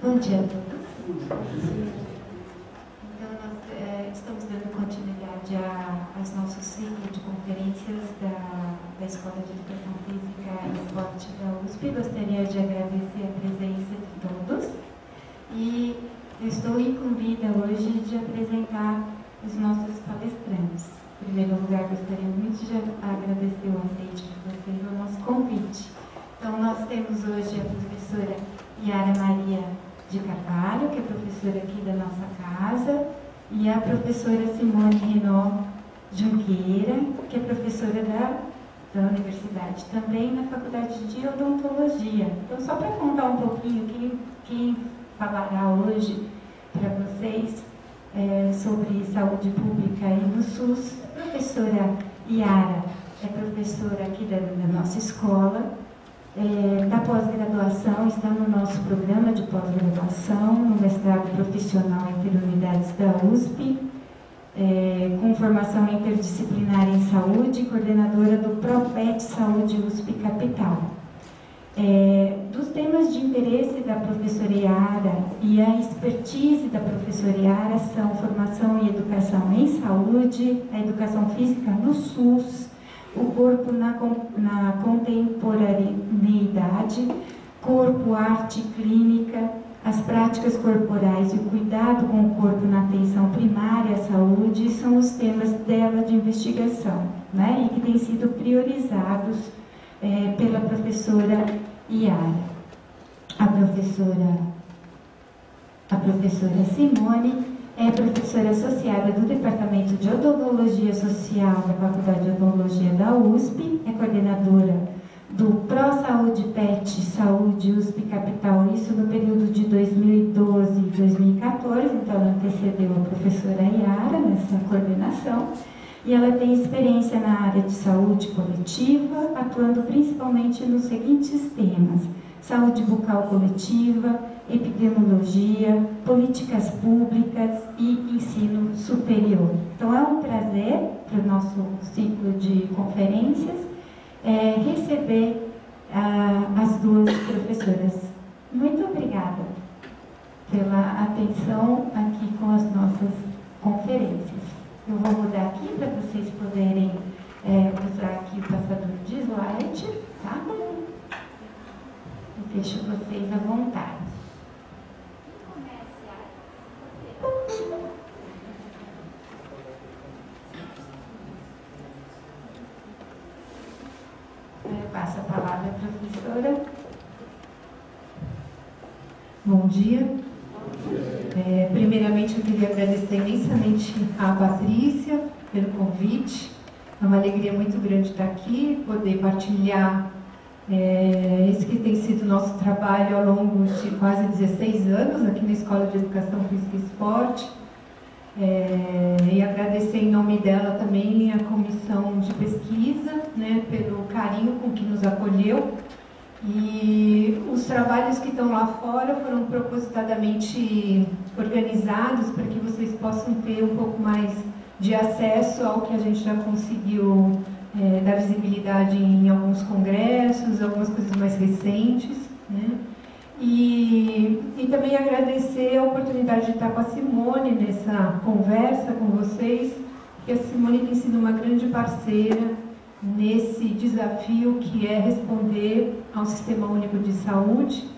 Bom dia a todos. Então, nós estamos dando continuidade aos nossos ciclos de conferências da Escola de Educação Física e Esporte da USP. Gostaria de agradecer a presença de todos e eu estou incumbida hoje de apresentar os nossos palestrantes. Em primeiro lugar, gostaria muito de agradecer o aceite de vocês ao nosso convite. Então, nós temos hoje a professora Yara Maria de Carvalho, que é professora aqui da nossa casa, e a professora Simone Renaud Junqueira, que é professora da universidade, também na Faculdade de Odontologia. Então, só para contar um pouquinho, quem falará hoje para vocês sobre saúde pública e no SUS, a professora Yara é professora aqui da nossa escola, da pós-graduação, está no nosso programa de pós-graduação, no mestrado profissional Interunidades da USP, com formação interdisciplinar em saúde, coordenadora do ProPet Saúde USP Capital. Dos temas de interesse da professora Yara e a expertise da professora Yara são formação e educação em saúde, a educação física no SUS, o corpo na contemporaneidade, corpo, arte, clínica, as práticas corporais e o cuidado com o corpo na atenção primária à saúde são os temas dela de investigação, né? E que têm sido priorizados pela professora Yara. A professora Simone é professora associada do Departamento de Odontologia Social da Faculdade de Odontologia da USP, é coordenadora do Pro-Saúde Pet Saúde USP Capital, isso no período de 2012 e 2014, então ela antecedeu a professora Yara nessa coordenação, e ela tem experiência na área de saúde coletiva, atuando principalmente nos seguintes temas: saúde bucal coletiva, epidemiologia, políticas públicas e ensino superior. Então é um prazer para o nosso ciclo de conferências receber as duas professoras. Muito obrigada pela atenção aqui com as nossas conferências. Eu vou mudar aqui para vocês poderem usar aqui o passador de slide, tá? Eu deixo vocês à vontade. Eu passo a palavra à professora. Bom dia. Primeiramente, eu queria agradecer imensamente à Patrícia pelo convite. É uma alegria muito grande estar aqui, poder partilhar esse que tem sido o nosso trabalho ao longo de quase 16 anos aqui na Escola de Educação Física e Esporte. E agradecer em nome dela também a comissão de pesquisa, né, pelo carinho com que nos acolheu. E os trabalhos que estão lá fora foram propositadamente organizados para que vocês possam ter um pouco mais de acesso ao que a gente já conseguiu dar visibilidade em alguns congressos, algumas coisas mais recentes, né? E também agradecer a oportunidade de estar com a Simone nessa conversa com vocês, porque a Simone tem sido uma grande parceira nesse desafio que é responder ao Sistema Único de Saúde.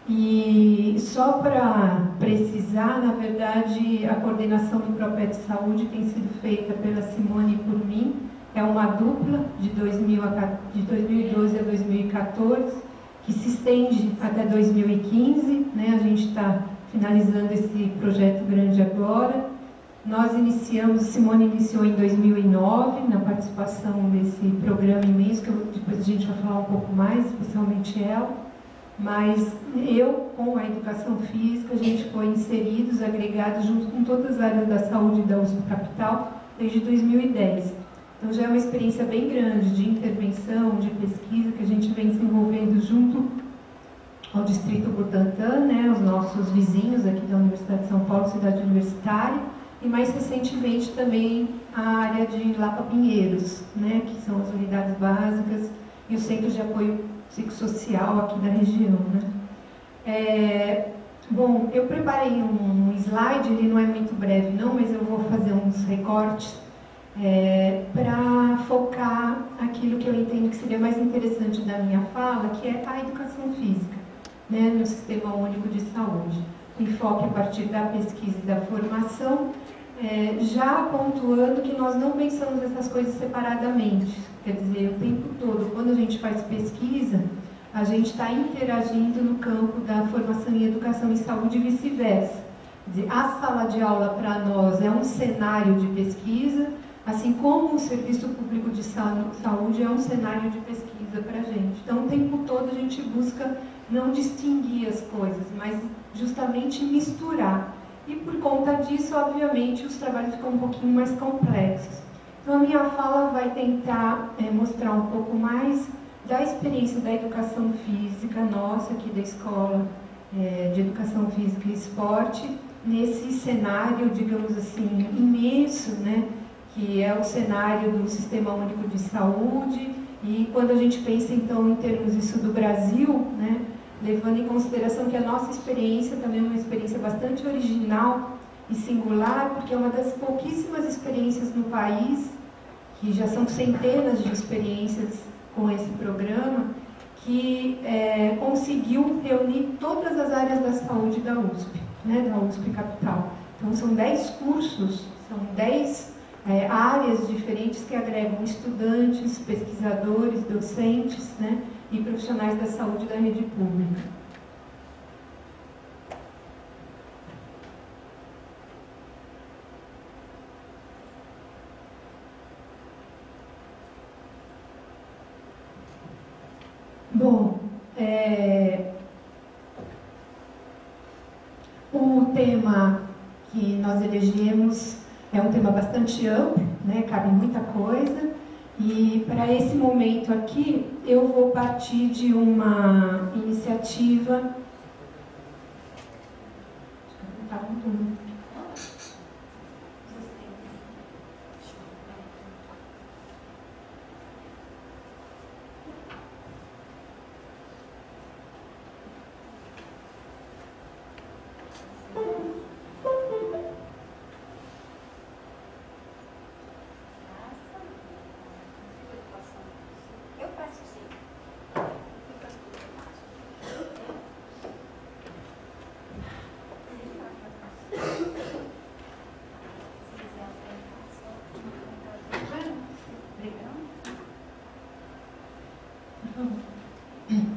E só para precisar, na verdade, a coordenação do ProPet Saúde tem sido feita pela Simone e por mim. É uma dupla de 2012 a 2014, que se estende até 2015, né? A gente está finalizando esse projeto grande agora. Nós iniciamos, Simone iniciou em 2009, na participação desse programa imenso, que depois a gente vai falar um pouco mais, especialmente ela. Mas eu, com a educação física, a gente foi inseridos, agregados, junto com todas as áreas da saúde da USP Capital, desde 2010. Então já é uma experiência bem grande de intervenção, de pesquisa, que a gente vem desenvolvendo junto ao Distrito Butantã, né, os nossos vizinhos aqui da Universidade de São Paulo, cidade universitária, e mais recentemente também a área de Lapa Pinheiros, né, que são as unidades básicas e o Centro de Apoio Psicossocial aqui da região, né. Bom, eu preparei um slide, ele não é muito breve não, mas eu vou fazer uns recortes para focar aquilo que eu entendo que seria mais interessante da minha fala, que é a educação física, né, no Sistema Único de Saúde. Enfoque a partir da pesquisa e da formação, já pontuando que nós não pensamos essas coisas separadamente. Quer dizer, o tempo todo, quando a gente faz pesquisa, a gente está interagindo no campo da formação em educação e saúde e vice-versa. Quer dizer, a sala de aula para nós é um cenário de pesquisa, assim como o serviço público de saúde é um cenário de pesquisa para a gente. Então, o tempo todo a gente busca não distinguir as coisas, mas justamente misturar. E por conta disso, obviamente, os trabalhos ficam um pouquinho mais complexos. Então, a minha fala vai tentar mostrar um pouco mais da experiência da educação física nossa, aqui da Escola de Educação Física e Esporte, nesse cenário, digamos assim, imenso, né, que é o cenário do Sistema Único de Saúde. E quando a gente pensa, então, em termos isso do Brasil, né, levando em consideração que a nossa experiência também é uma experiência bastante original e singular, porque é uma das pouquíssimas experiências no país, que já são centenas de experiências com esse programa, que conseguiu reunir todas as áreas da saúde da USP, né, da USP Capital. Então, são 10 cursos, são 10 áreas diferentes que agregam estudantes, pesquisadores, docentes, né, e profissionais da saúde da rede pública. Bom, o tema que nós elegemos é um tema bastante amplo, né? Cabe muita coisa, e para esse momento aqui eu vou partir de uma iniciativa.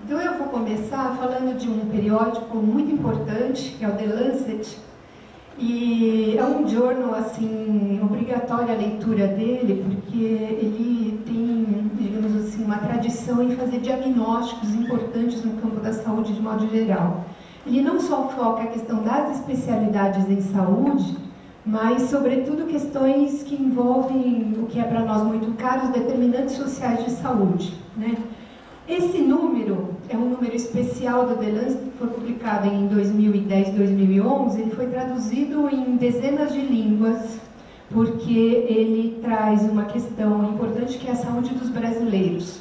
Então eu vou começar falando de um periódico muito importante, que é o The Lancet, e é um jornal, assim, obrigatória a leitura dele, porque ele tem, digamos assim, uma tradição em fazer diagnósticos importantes no campo da saúde de modo geral. Ele não só foca a questão das especialidades em saúde, mas, sobretudo, questões que envolvem o que é para nós muito caro, os determinantes sociais de saúde, né? Esse número é um número especial do The Lancet, que foi publicado em 2010, 2011. Ele foi traduzido em dezenas de línguas, porque ele traz uma questão importante, que é a saúde dos brasileiros.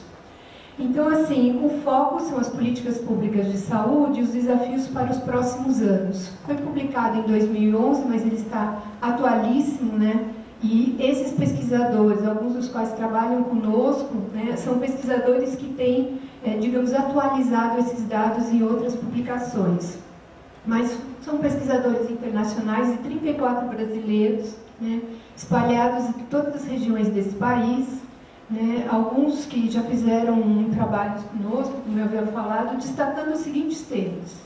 Então, assim, o foco são as políticas públicas de saúde e os desafios para os próximos anos. Foi publicado em 2011, mas ele está atualíssimo, né? E esses pesquisadores, alguns dos quais trabalham conosco, né, são pesquisadores que têm, digamos, atualizado esses dados em outras publicações. Mas são pesquisadores internacionais e 34 brasileiros, né, espalhados em todas as regiões desse país, né, alguns que já fizeram trabalhos conosco, como eu havia falado, destacando os seguintes temas.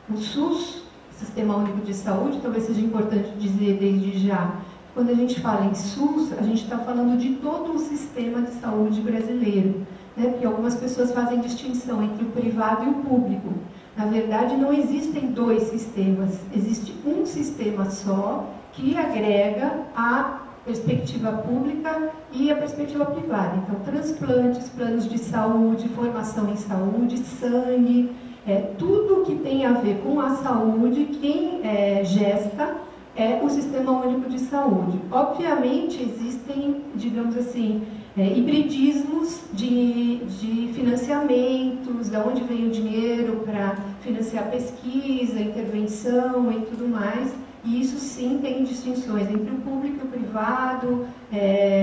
O SUS, Sistema Único de Saúde, talvez seja importante dizer desde já. Quando a gente fala em SUS, a gente está falando de todo o sistema de saúde brasileiro, né? Porque algumas pessoas fazem distinção entre o privado e o público. Na verdade, não existem dois sistemas, existe um sistema só que agrega a perspectiva pública e a perspectiva privada. Então, transplantes, planos de saúde, formação em saúde, sangue, tudo que tem a ver com a saúde, quem gesta é o Sistema Único de Saúde. Obviamente, existem, digamos assim, hibridismos de financiamentos, de onde vem o dinheiro para financiar pesquisa, intervenção e tudo mais. E isso sim tem distinções entre o público e o privado,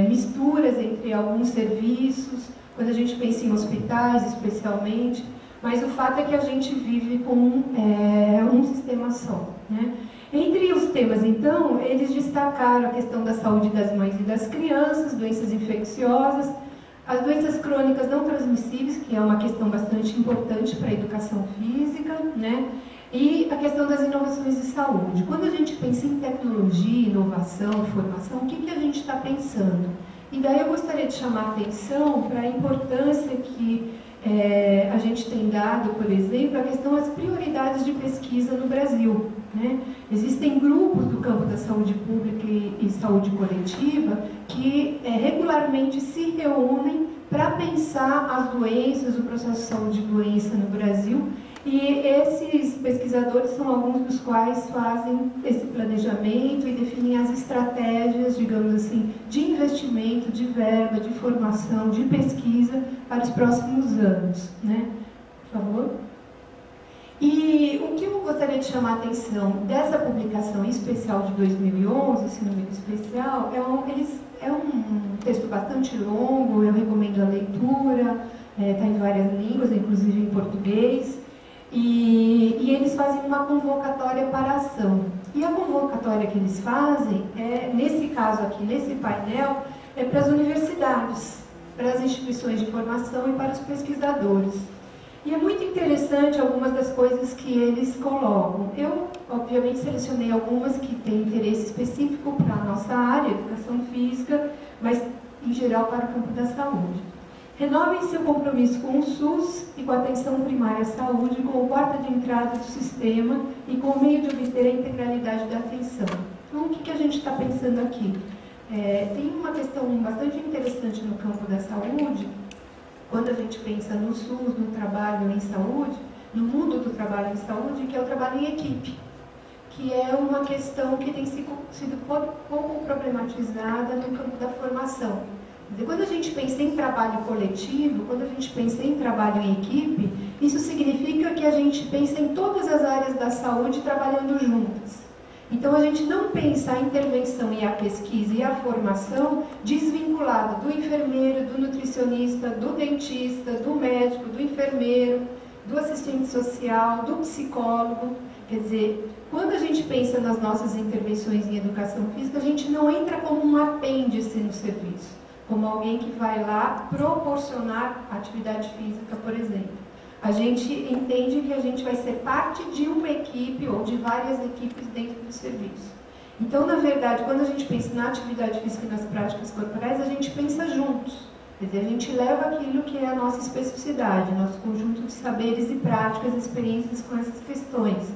misturas entre alguns serviços, quando a gente pensa em hospitais especialmente, mas o fato é que a gente vive com um sistema só, né? Entre os temas, então, eles destacaram a questão da saúde das mães e das crianças, doenças infecciosas, as doenças crônicas não transmissíveis, que é uma questão bastante importante para a educação física, né? E a questão das inovações de saúde. Quando a gente pensa em tecnologia, inovação, formação, o que a gente está pensando? E daí eu gostaria de chamar a atenção para a importância que a gente tem dado, por exemplo, a questão das prioridades de pesquisa no Brasil, né? Existem grupos do campo da saúde pública e saúde coletiva que regularmente se reúnem para pensar as doenças, o processo de saúde de doença no Brasil, e esses pesquisadores são alguns dos quais fazem esse planejamento e definem as estratégias, digamos assim, de investimento, de verba, de formação, de pesquisa para os próximos anos, né? Por favor. E o que eu gostaria de chamar a atenção dessa publicação especial de 2011, esse número especial, é um texto bastante longo, eu recomendo a leitura, está em várias línguas, inclusive em português, e eles fazem uma convocatória para ação. E a convocatória que eles fazem, nesse caso aqui, nesse painel, é para as universidades, para as instituições de formação e para os pesquisadores. E é muito interessante algumas das coisas que eles colocam. Eu, obviamente, selecionei algumas que têm interesse específico para a nossa área, educação física, mas, em geral, para o campo da saúde. Renovem seu compromisso com o SUS e com a atenção primária à saúde, como porta de entrada do sistema e como meio de obter a integralidade da atenção. Então, o que a gente está pensando aqui? Tem uma questão bastante interessante no campo da saúde, quando a gente pensa no SUS, no trabalho em saúde, no mundo do trabalho em saúde, que é o trabalho em equipe, que é uma questão que tem sido pouco problematizada no campo da formação. Quer dizer, quando a gente pensa em trabalho coletivo, quando a gente pensa em trabalho em equipe, isso significa que a gente pensa em todas as áreas da saúde trabalhando juntas. Então, a gente não pensa a intervenção e a pesquisa e a formação desvinculado do enfermeiro, do nutricionista, do dentista, do médico, do enfermeiro, do assistente social, do psicólogo. Quer dizer, quando a gente pensa nas nossas intervenções em educação física, a gente não entra como um apêndice no serviço, como alguém que vai lá proporcionar atividade física, por exemplo. A gente entende que a gente vai ser parte de uma equipe ou de várias equipes dentro do serviço. Então, na verdade, quando a gente pensa na atividade física e nas práticas corporais, a gente pensa juntos. Quer dizer, a gente leva aquilo que é a nossa especificidade, nosso conjunto de saberes e práticas, experiências com essas questões.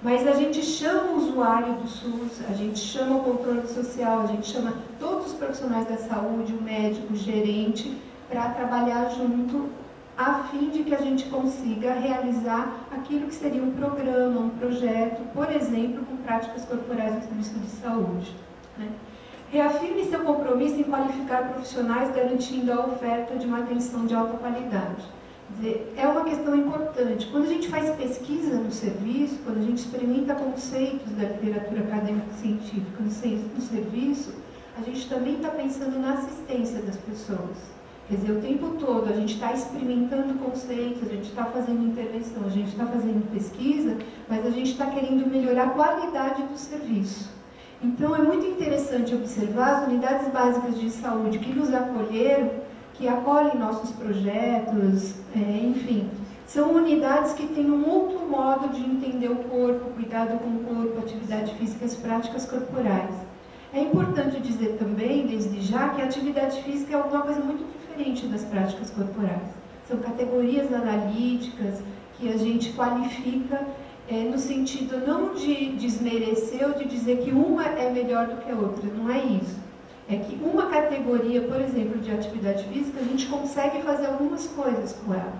Mas a gente chama o usuário do SUS, a gente chama o controle social, a gente chama todos os profissionais da saúde, o médico, o gerente, para trabalhar junto, a fim de que a gente consiga realizar aquilo que seria um programa, um projeto, por exemplo, com práticas corporais no serviço de saúde, né? Reafirme seu compromisso em qualificar profissionais, garantindo a oferta de uma atenção de alta qualidade. Quer dizer, é uma questão importante. Quando a gente faz pesquisa no serviço, quando a gente experimenta conceitos da literatura acadêmica científica no serviço, a gente também está pensando na assistência das pessoas. Quer dizer, o tempo todo a gente está experimentando conceitos, a gente está fazendo intervenção, a gente está fazendo pesquisa, mas a gente está querendo melhorar a qualidade do serviço. Então, é muito interessante observar as unidades básicas de saúde que nos acolheram, que acolhem nossos projetos, enfim. São unidades que têm um outro modo de entender o corpo, cuidado com o corpo, atividade física e as práticas corporais. É importante dizer também, desde já, que a atividade física é alguma coisa muito diferente das práticas corporais. São categorias analíticas que a gente qualifica no sentido não de desmerecer ou de dizer que uma é melhor do que a outra, não é isso. É que uma categoria, por exemplo, de atividade física, a gente consegue fazer algumas coisas com ela.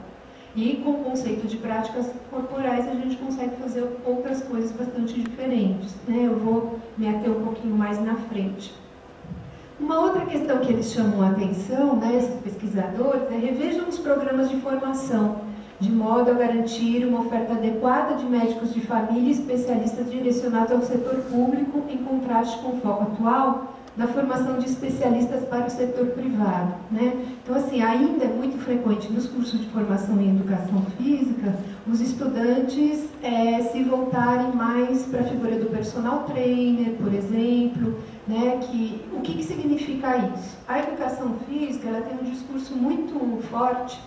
E com o conceito de práticas corporais, a gente consegue fazer outras coisas bastante diferentes, né? Eu vou me ater um pouquinho mais na frente. Uma outra questão que eles chamam a atenção, né, esses pesquisadores, é revejam os programas de formação. de modo a garantir uma oferta adequada de médicos de família e especialistas direcionados ao setor público, em contraste com o foco atual na formação de especialistas para o setor privado, né? Então, assim, ainda é muito frequente nos cursos de formação em educação física os estudantes se voltarem mais para a figura do personal trainer, por exemplo, né? O que significa isso? A educação física, ela tem um discurso muito forte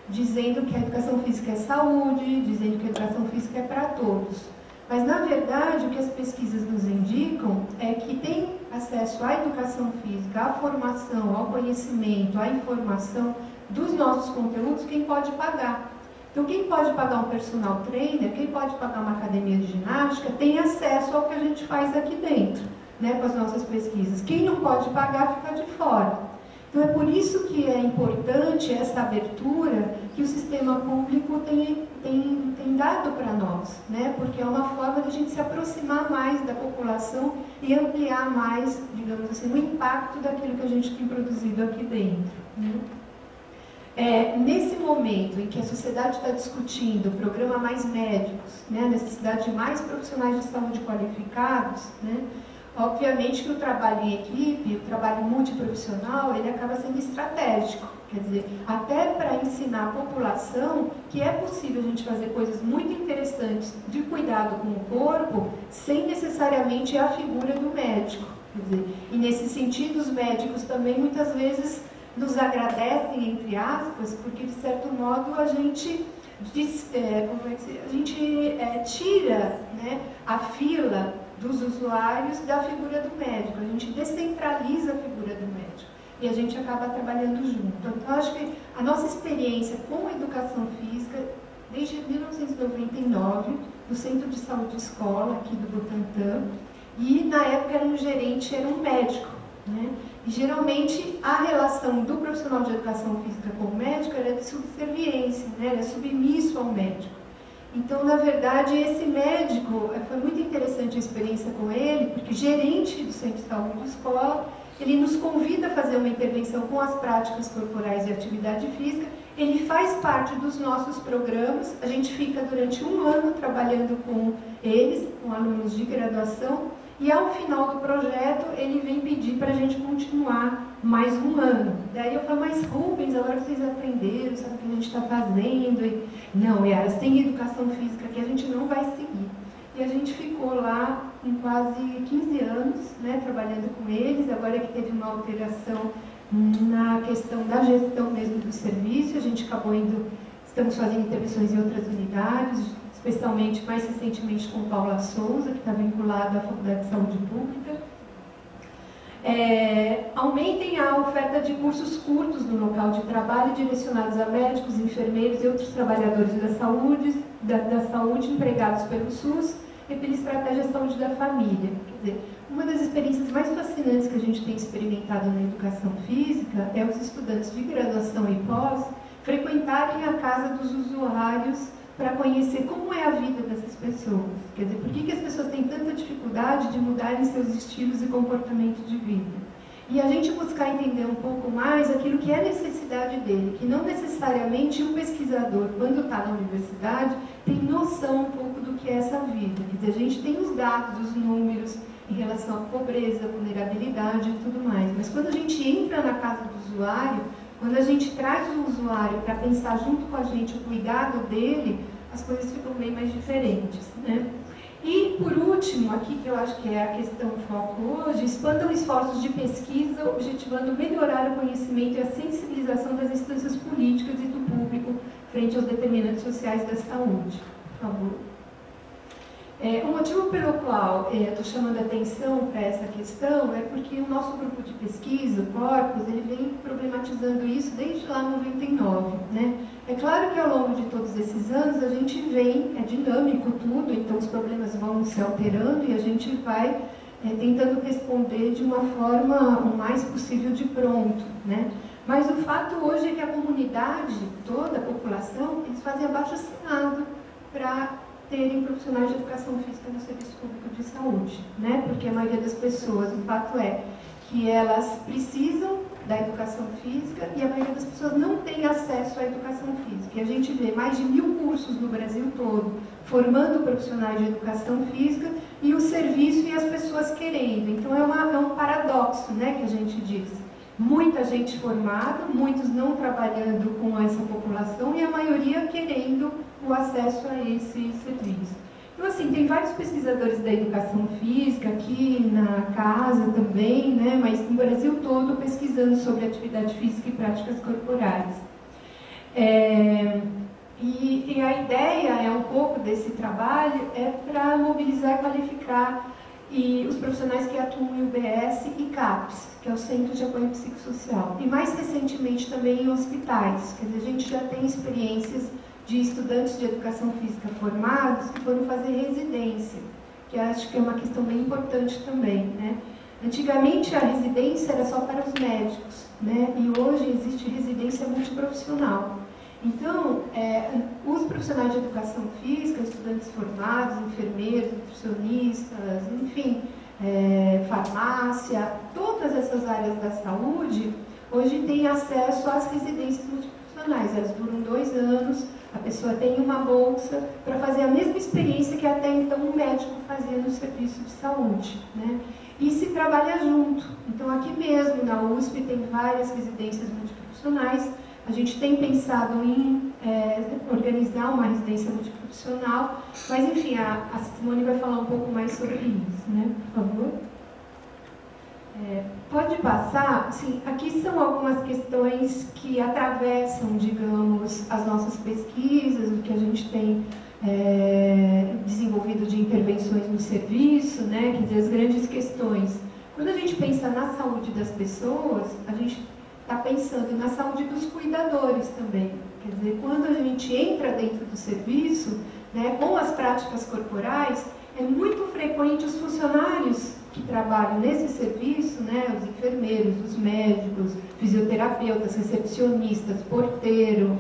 dizendo que a educação física é saúde, dizendo que a educação física é para todos. Mas, na verdade, o que as pesquisas nos indicam é que tem acesso à educação física, à formação, ao conhecimento, à informação dos nossos conteúdos, quem pode pagar. Então, quem pode pagar um personal trainer, quem pode pagar uma academia de ginástica, tem acesso ao que a gente faz aqui dentro, né, com as nossas pesquisas. Quem não pode pagar, fica de fora. Então, é por isso que é importante essa abertura que o sistema público tem dado para nós, né? Porque é uma forma de a gente se aproximar mais da população e ampliar mais, digamos assim, o impacto daquilo que a gente tem produzido aqui dentro, né? Nesse momento em que a sociedade está discutindo o programa Mais Médicos, né, a necessidade de mais profissionais de saúde qualificados, né, obviamente que o trabalho em equipe, o trabalho multiprofissional, ele acaba sendo estratégico. Quer dizer, até para ensinar a população que é possível a gente fazer coisas muito interessantes de cuidado com o corpo, sem necessariamente a figura do médico. Quer dizer, e nesse sentido, os médicos também muitas vezes nos agradecem, entre aspas, porque de certo modo a gente tira, né, a fila dos usuários da figura do médico, a gente descentraliza a figura do médico e a gente acaba trabalhando junto. Então, eu acho que a nossa experiência com a educação física, desde 1999, no Centro de Saúde Escola, aqui do Butantã, e na época o gerente era um médico, né? E geralmente a relação do profissional de educação física com o médico era de subserviência, né? Era submisso ao médico. Então, na verdade, esse médico, foi muito interessante a experiência com ele, porque gerente do Centro de Saúde Escola, ele nos convida a fazer uma intervenção com as práticas corporais e atividade física, ele faz parte dos nossos programas, a gente fica durante um ano trabalhando com eles, com alunos de graduação, e ao final do projeto ele vem pedir para a gente continuar mais um ano. Daí eu falo, mas Rubens, agora vocês aprenderam, sabe o que a gente está fazendo? E, não, Yara, sem educação física que a gente não vai seguir. E a gente ficou lá em quase 15 anos, né, trabalhando com eles. Agora que teve uma alteração na questão da gestão mesmo do serviço, a gente acabou estamos fazendo intervenções em outras unidades, especialmente, mais recentemente, com Paula Souza, que está vinculada à Faculdade de Saúde Pública. Aumentem a oferta de cursos curtos no local de trabalho, direcionados a médicos, enfermeiros e outros trabalhadores da saúde empregados pelo SUS e pela Estratégia Saúde da Família. Quer dizer, uma das experiências mais fascinantes que a gente tem experimentado na educação física é os estudantes de graduação e pós frequentarem a casa dos usuários para conhecer como é a vida dessas pessoas. Quer dizer, por que as pessoas têm tanta dificuldade de mudarem seus estilos e comportamento de vida? E a gente buscar entender um pouco mais aquilo que é necessidade dele, que não necessariamente um pesquisador, quando está na universidade, tem noção um pouco do que é essa vida. Quer dizer, a gente tem os dados, os números em relação à pobreza, vulnerabilidade e tudo mais. Mas quando a gente entra na casa do usuário, quando a gente traz o usuário para pensar junto com a gente o cuidado dele, as coisas ficam bem mais diferentes, né? E, por último, aqui que eu acho que é a questão foco hoje, expandam esforços de pesquisa objetivando melhorar o conhecimento e a sensibilização das instâncias políticas e do público frente aos determinantes sociais da saúde. Por favor. O motivo pelo qual estou chamando a atenção para essa questão é porque o nosso grupo de pesquisa, o Corpus, ele vem problematizando isso desde lá em 99, né? É claro que ao longo de todos esses anos a gente vem, é dinâmico tudo, então os problemas vão se alterando e a gente vai tentando responder de uma forma o mais possível de pronto, né? Mas o fato hoje é que a comunidade, toda a população, eles fazem abaixo-assinado para terem profissionais de educação física no serviço público de saúde, né? Porque a maioria das pessoas, o fato é que elas precisam da educação física e a maioria das pessoas não tem acesso à educação física. E a gente vê mais de 1000 cursos no Brasil todo, formando profissionais de educação física e o serviço e as pessoas querendo. Então é um paradoxo, né, que a gente diz. Muita gente formada, muitos não trabalhando com essa população e a maioria querendo o acesso a esse serviço. Então, assim, tem vários pesquisadores da educação física aqui na casa também, né, mas no Brasil todo pesquisando sobre atividade física e práticas corporais. E a ideia um pouco desse trabalho é para mobilizar e qualificar os profissionais que atuam em UBS e CAPS, que é o Centro de Apoio Psicossocial. E mais recentemente também em hospitais, quer dizer, a gente já tem experiências de estudantes de educação física formados que foram fazer residência, que acho que é uma questão bem importante também, né? Antigamente a residência era só para os médicos, né? E hoje existe residência multiprofissional. Então, os profissionais de educação física, estudantes formados, enfermeiros, nutricionistas, enfim, farmácia, todas essas áreas da saúde, hoje têm acesso às residências multiprofissionais. Elas duram 2 anos, a pessoa tem uma bolsa para fazer a mesma experiência que até então um médico fazia no serviço de saúde, né? E se trabalha junto. Então, aqui mesmo na USP tem várias residências multiprofissionais. A gente tem pensado em organizar uma residência multiprofissional, mas enfim, a Simone vai falar um pouco mais sobre isso, né? Por favor. Pode passar, assim, aqui são algumas questões que atravessam, digamos, as nossas pesquisas, o que a gente tem desenvolvido de intervenções no serviço, né? Quer dizer, as grandes questões. Quando a gente pensa na saúde das pessoas, a gente está pensando na saúde dos cuidadores também. Quer dizer, quando a gente entra dentro do serviço, né, com as práticas corporais, é muito frequente os funcionários que trabalham nesse serviço, né, os enfermeiros, os médicos, fisioterapeutas, recepcionistas, porteiro,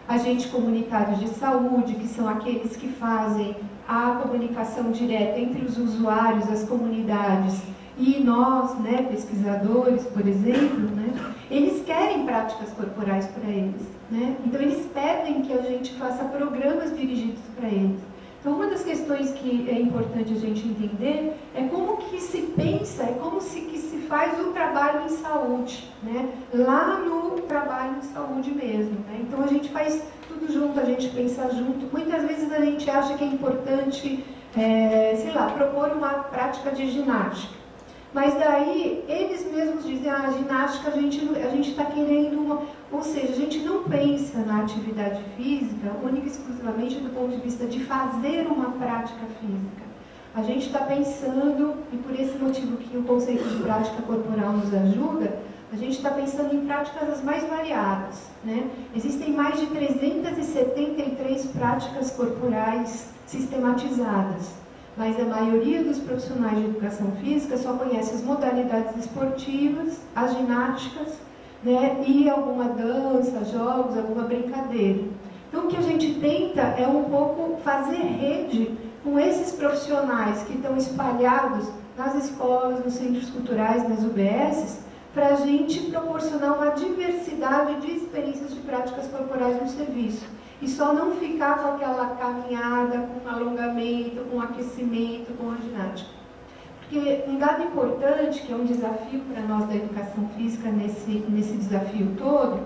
agentes comunitários de saúde, que são aqueles que fazem a comunicação direta entre os usuários, as comunidades, e nós, né, pesquisadores, por exemplo, né, eles querem práticas corporais para eles, né? Então eles pedem que a gente faça programas dirigidos para eles. Então uma das questões que é importante a gente entender é como que se pensa, como que se faz o trabalho em saúde, né? Lá no trabalho em saúde mesmo, né? Então a gente faz tudo junto, a gente pensa junto. Muitas vezes a gente acha que é importante, sei lá, propor uma prática de ginástica. Mas daí, eles mesmos dizem, a ginástica a gente está querendo ou seja, a gente não pensa na atividade física única e exclusivamente do ponto de vista de fazer uma prática física. A gente está pensando, e por esse motivo que o conceito de prática corporal nos ajuda, a gente está pensando em práticas as mais variadas, né? Existem mais de 373 práticas corporais sistematizadas. Mas a maioria dos profissionais de educação física só conhece as modalidades esportivas, as ginásticas, né, e alguma dança, jogos, alguma brincadeira. Então, o que a gente tenta é um pouco fazer rede com esses profissionais que estão espalhados nas escolas, nos centros culturais, nas UBSs, para a gente proporcionar uma diversidade de experiências de práticas corporais no serviço. E só não ficar com aquela caminhada, com alongamento, com aquecimento, com a ginástica. Porque um dado importante, que é um desafio para nós da educação física nesse desafio todo,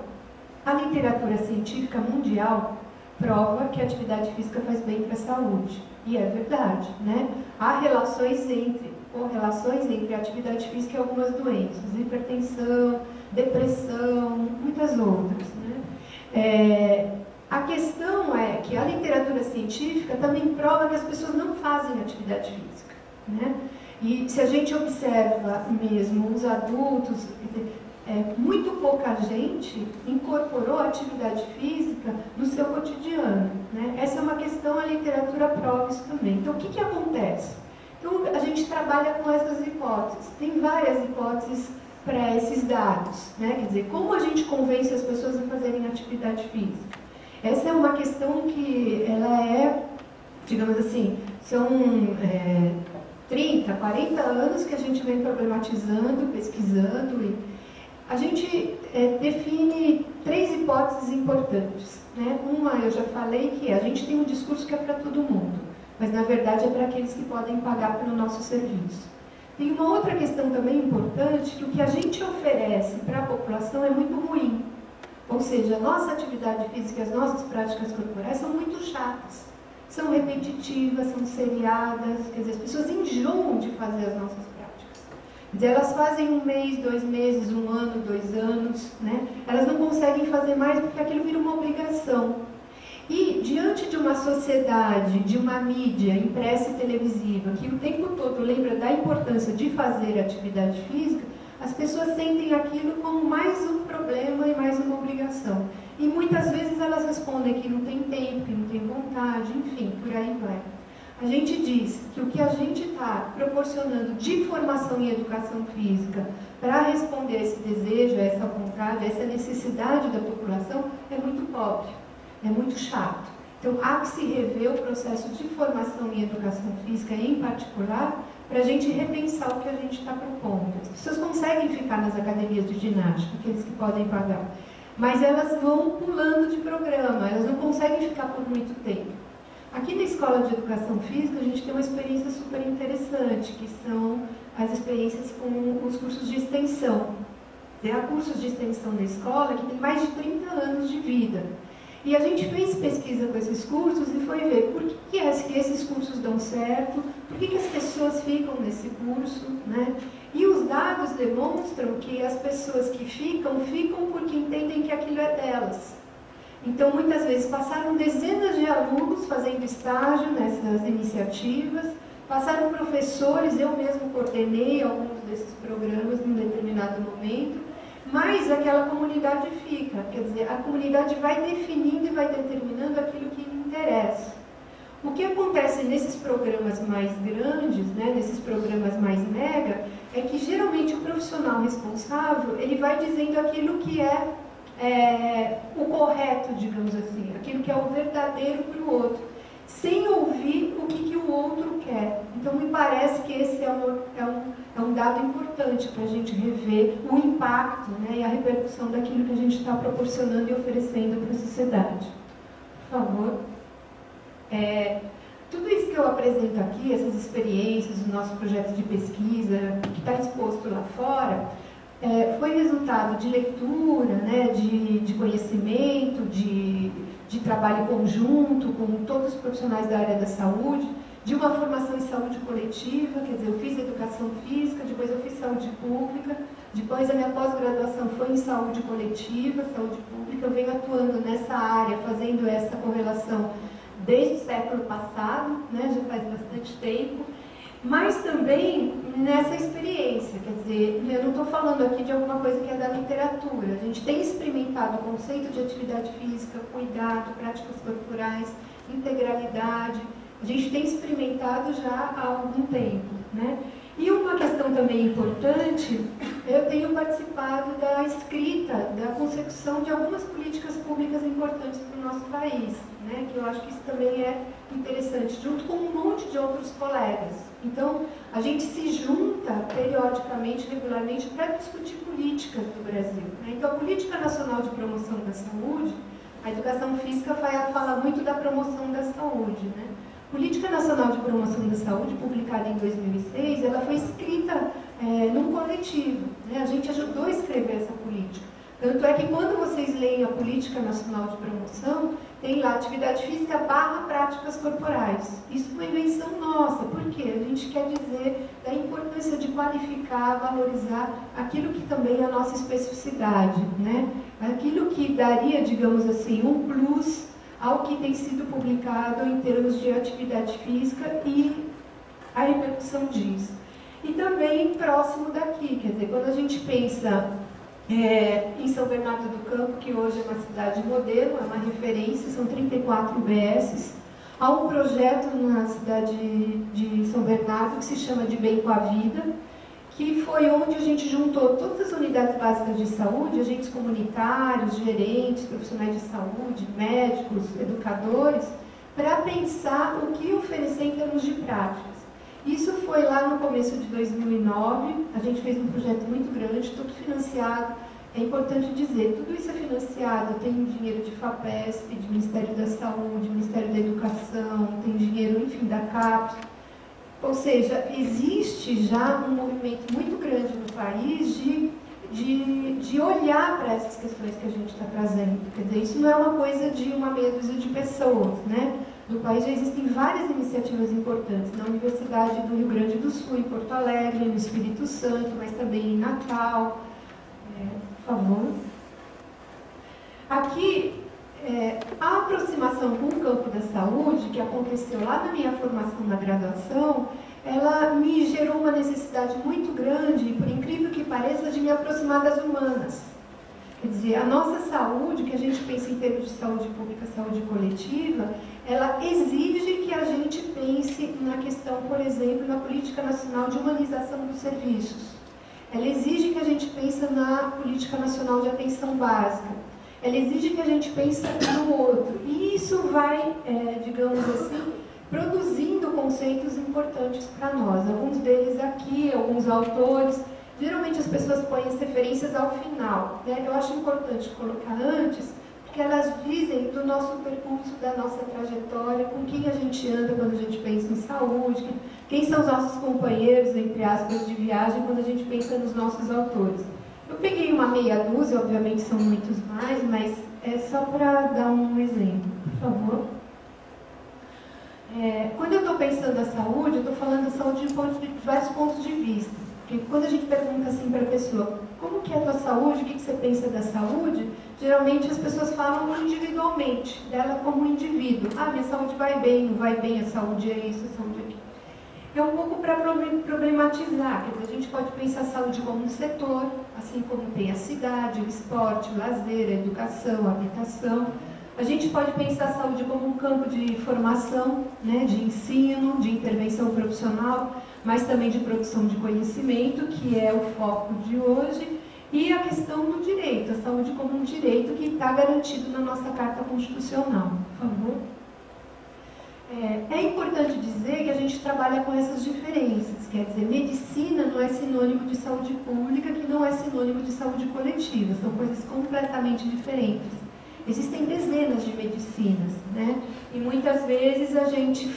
a literatura científica mundial prova que a atividade física faz bem para a saúde. E é verdade, né? Há correlações entre a atividade física e algumas doenças, hipertensão, depressão, muitas outras, né? A questão é que a literatura científica também prova que as pessoas não fazem atividade física, né? E se a gente observa mesmo os adultos, muito pouca gente incorporou a atividade física no seu cotidiano, né? Essa é uma questão, a literatura prova isso também. Então, o que acontece? Então, a gente trabalha com essas hipóteses. Tem várias hipóteses para esses dados, né? Quer dizer, como a gente convence as pessoas a fazerem atividade física? Essa é uma questão que ela digamos assim, são 30, 40 anos que a gente vem problematizando, pesquisando. A gente define 3 hipóteses importantes, né? Uma, eu já falei, que a gente tem um discurso que é para todo mundo, mas na verdade é para aqueles que podem pagar pelo nosso serviço. Tem uma outra questão também importante, que o que a gente oferece para a população é muito ruim. Ou seja, a nossa atividade física e as nossas práticas corporais são muito chatas. São repetitivas, são seriadas, quer dizer, as pessoas enjoam de fazer as nossas práticas. Quer dizer, elas fazem 1 mês, 2 meses, 1 ano, 2 anos, né? Elas não conseguem fazer mais porque aquilo vira uma obrigação. E, diante de uma sociedade, de uma mídia impressa e televisiva, que o tempo todo lembra da importância de fazer atividade física, as pessoas sentem aquilo como mais um problema e mais uma obrigação. E muitas vezes elas respondem que não tem tempo, que não tem vontade, enfim, por aí vai. A gente diz que o que a gente está proporcionando de formação em educação física para responder a esse desejo, a essa vontade, a essa necessidade da população é muito pobre, é muito chato. Então, há que se rever o processo de formação em educação física, em particular, para a gente repensar o que a gente está propondo. As pessoas conseguem ficar nas academias de ginástica, aqueles que podem pagar, mas elas vão pulando de programa, elas não conseguem ficar por muito tempo. Aqui na Escola de Educação Física, a gente tem uma experiência super interessante, que são as experiências com os cursos de extensão. Há cursos de extensão na escola que tem mais de 30 anos de vida. E a gente fez pesquisa com esses cursos e foi ver por que esses cursos dão certo, por que as pessoas ficam nesse curso, né? E os dados demonstram que as pessoas que ficam porque entendem que aquilo é delas. Então, muitas vezes, passaram dezenas de alunos fazendo estágio nessas iniciativas, passaram professores, eu mesmo coordenei alguns desses programas em um determinado momento, mas aquela comunidade fica, quer dizer, a comunidade vai definindo e vai determinando aquilo que lhe interessa. O que acontece nesses programas mais grandes, né, nesses programas mais mega, é que geralmente o profissional responsável, ele vai dizendo aquilo que é o correto, digamos assim, aquilo que é o verdadeiro para o outro, sem ouvir o que o outro quer. Então, me parece que esse é um dado importante para a gente rever o impacto, né, e a repercussão daquilo que a gente está proporcionando e oferecendo para a sociedade. Por favor. Tudo isso que eu apresento aqui, essas experiências, o nosso projeto de pesquisa, que está exposto lá fora, foi resultado de leitura, né, de conhecimento, de trabalho conjunto com todos os profissionais da área da saúde, de uma formação em saúde coletiva, quer dizer, eu fiz educação física, depois eu fiz saúde pública, depois a minha pós-graduação foi em saúde coletiva, saúde pública, eu venho atuando nessa área, fazendo essa correlação desde o século passado, né, já faz bastante tempo, mas também nessa experiência, quer dizer, eu não estou falando aqui de alguma coisa que é da literatura, a gente tem experimentado o conceito de atividade física, cuidado, práticas corporais, integralidade, a gente tem experimentado já há algum tempo, né? E uma questão também importante, eu tenho participado da escrita, da consecução de algumas políticas públicas importantes para o nosso país, né? Que eu acho que isso também é interessante, junto com um monte de outros colegas. Então, a gente se junta periodicamente, regularmente, para discutir políticas do Brasil, né? Então, a Política Nacional de Promoção da Saúde, a educação física fala muito da promoção da saúde, né? Política Nacional de Promoção da Saúde, publicada em 2006, ela foi escrita num coletivo, né? A gente ajudou a escrever essa política. Tanto é que quando vocês leem a Política Nacional de Promoção, tem lá atividade física / práticas corporais. Isso é uma invenção nossa, porque a gente quer dizer da importância de qualificar, valorizar aquilo que também é a nossa especificidade, né? Aquilo que daria, digamos assim, um plus ao que tem sido publicado em termos de atividade física e a repercussão disso. E também próximo daqui, quer dizer, quando a gente pensa em São Bernardo do Campo, que hoje é uma cidade modelo, é uma referência, são 34 UBSs, há um projeto na cidade de São Bernardo que se chama de Bem com a Vida, que foi onde a gente juntou todas as unidades básicas de saúde, agentes comunitários, gerentes, profissionais de saúde, médicos, educadores, para pensar o que oferecer em termos de práticas. Isso foi lá no começo de 2009, a gente fez um projeto muito grande, tudo financiado É importante dizer, tudo isso é financiado, tem dinheiro de FAPESP, de Ministério da Saúde, Ministério da Educação, tem dinheiro, enfim, da CAPES. Ou seja, existe já um movimento muito grande no país de olhar para essas questões que a gente está trazendo. Quer dizer, isso não é uma coisa de uma meia dúzia de pessoas, né? No país já existem várias iniciativas importantes, na Universidade do Rio Grande do Sul, em Porto Alegre, no Espírito Santo, mas também em Natal. Por favor. Aqui, a aproximação com o campo da saúde, que aconteceu lá na minha formação na graduação, ela me gerou uma necessidade muito grande, por incrível que pareça, de me aproximar das humanas. Quer dizer, a nossa saúde, que a gente pensa em termos de saúde pública, saúde coletiva, ela exige que a gente pense na questão, por exemplo, na política nacional de humanização dos serviços. Ela exige que a gente pense na política nacional de atenção básica. Ela exige que a gente pense no outro. E isso vai, digamos assim, produzindo conceitos importantes para nós. Alguns deles aqui, alguns autores. Geralmente as pessoas põem as referências ao final, né? Eu acho importante colocar antes, porque elas dizem do nosso percurso, da nossa trajetória, com quem a gente anda quando a gente pensa em saúde, quem são os nossos companheiros, entre aspas, de viagem, quando a gente pensa nos nossos autores. Eu peguei uma meia dúzia, obviamente são muitos mais, mas é só para dar um exemplo, por favor. Quando eu estou pensando na saúde, eu estou falando da saúde de vários pontos de vista. Porque quando a gente pergunta assim para a pessoa, como que é a tua saúde, o que você pensa da saúde, geralmente as pessoas falam individualmente, dela como indivíduo. Ah, minha saúde vai bem, não vai bem, a saúde é isso, a saúde é aquilo. É um pouco para problematizar, quer dizer, a gente pode pensar a saúde como um setor, assim como tem a cidade, o esporte, o lazer, a educação, a habitação. A gente pode pensar a saúde como um campo de formação, né, de ensino, de intervenção profissional, mas também de produção de conhecimento, que é o foco de hoje, e a questão do direito, a saúde como um direito que está garantido na nossa Carta Constitucional. Por favor. É importante dizer que a gente trabalha com essas diferenças, quer dizer, medicina não é sinônimo de saúde pública, que não é sinônimo de saúde coletiva, são coisas completamente diferentes. Existem dezenas de medicinas, né? E muitas vezes a gente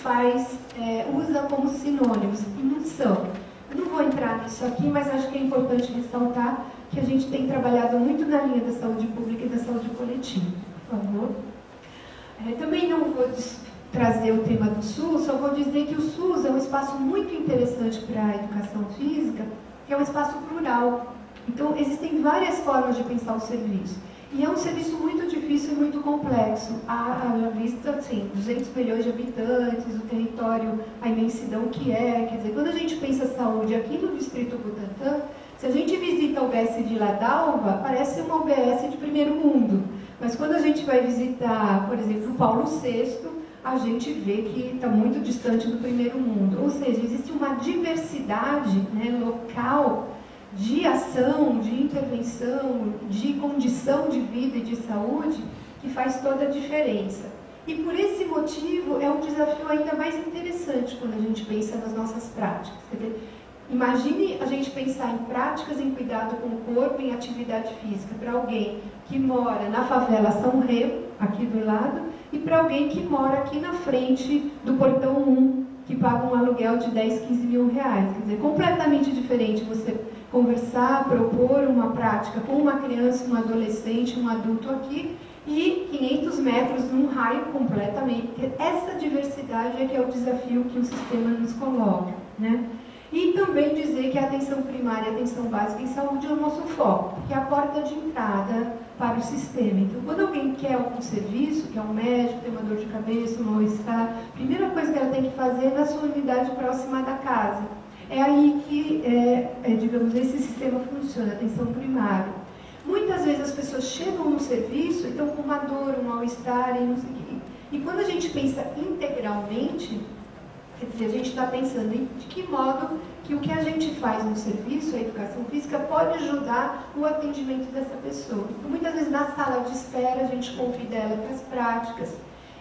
usa como sinônimos, e não são. Eu não vou entrar nisso aqui, mas acho que é importante ressaltar que a gente tem trabalhado muito na linha da saúde pública e da saúde coletiva. Por favor. Também não vou trazer o tema do SUS, só vou dizer que o SUS é um espaço muito interessante para a educação física, que é um espaço plural. Então, existem várias formas de pensar o serviço. E é um serviço muito difícil e muito complexo. À vista, assim, 200 milhões de habitantes, o território, a imensidão que é. Quer dizer, quando a gente pensa saúde aqui no Distrito Butantã, se a gente visita a UBS de Ladalva, parece uma UBS de primeiro mundo. Mas quando a gente vai visitar, por exemplo, o Paulo VI, a gente vê que está muito distante do primeiro mundo. Ou seja, existe uma diversidade, né, local, de ação, de intervenção, de condição de vida e de saúde, que faz toda a diferença. E por esse motivo é um desafio ainda mais interessante quando a gente pensa nas nossas práticas. Quer dizer, imagine a gente pensar em práticas em cuidado com o corpo, em atividade física, para alguém que mora na favela São Remo, aqui do lado, e para alguém que mora aqui na frente do Portão 1, que paga um aluguel de 10, 15 mil reais. Quer dizer, completamente diferente você conversar, propor uma prática com uma criança, um adolescente, um adulto aqui, e 500 metros num raio completamente. Essa diversidade é que é o desafio que o sistema nos coloca, né? E também dizer que a atenção primária e a atenção básica em saúde é o nosso foco, que é a porta de entrada para o sistema. Então, quando alguém quer algum serviço, que é um médico, tem uma dor de cabeça, um mal-estar, a primeira coisa que ela tem que fazer é na sua unidade próxima da casa. É aí que, digamos, esse sistema funciona, a atenção primária. Muitas vezes as pessoas chegam no serviço e estão com uma dor, um mal-estar e não sei o quê. E quando a gente pensa integralmente, quer dizer, a gente está pensando em de que modo que o que a gente faz no serviço, a educação física, pode ajudar o atendimento dessa pessoa. Então, muitas vezes na sala de espera a gente convida ela para as práticas.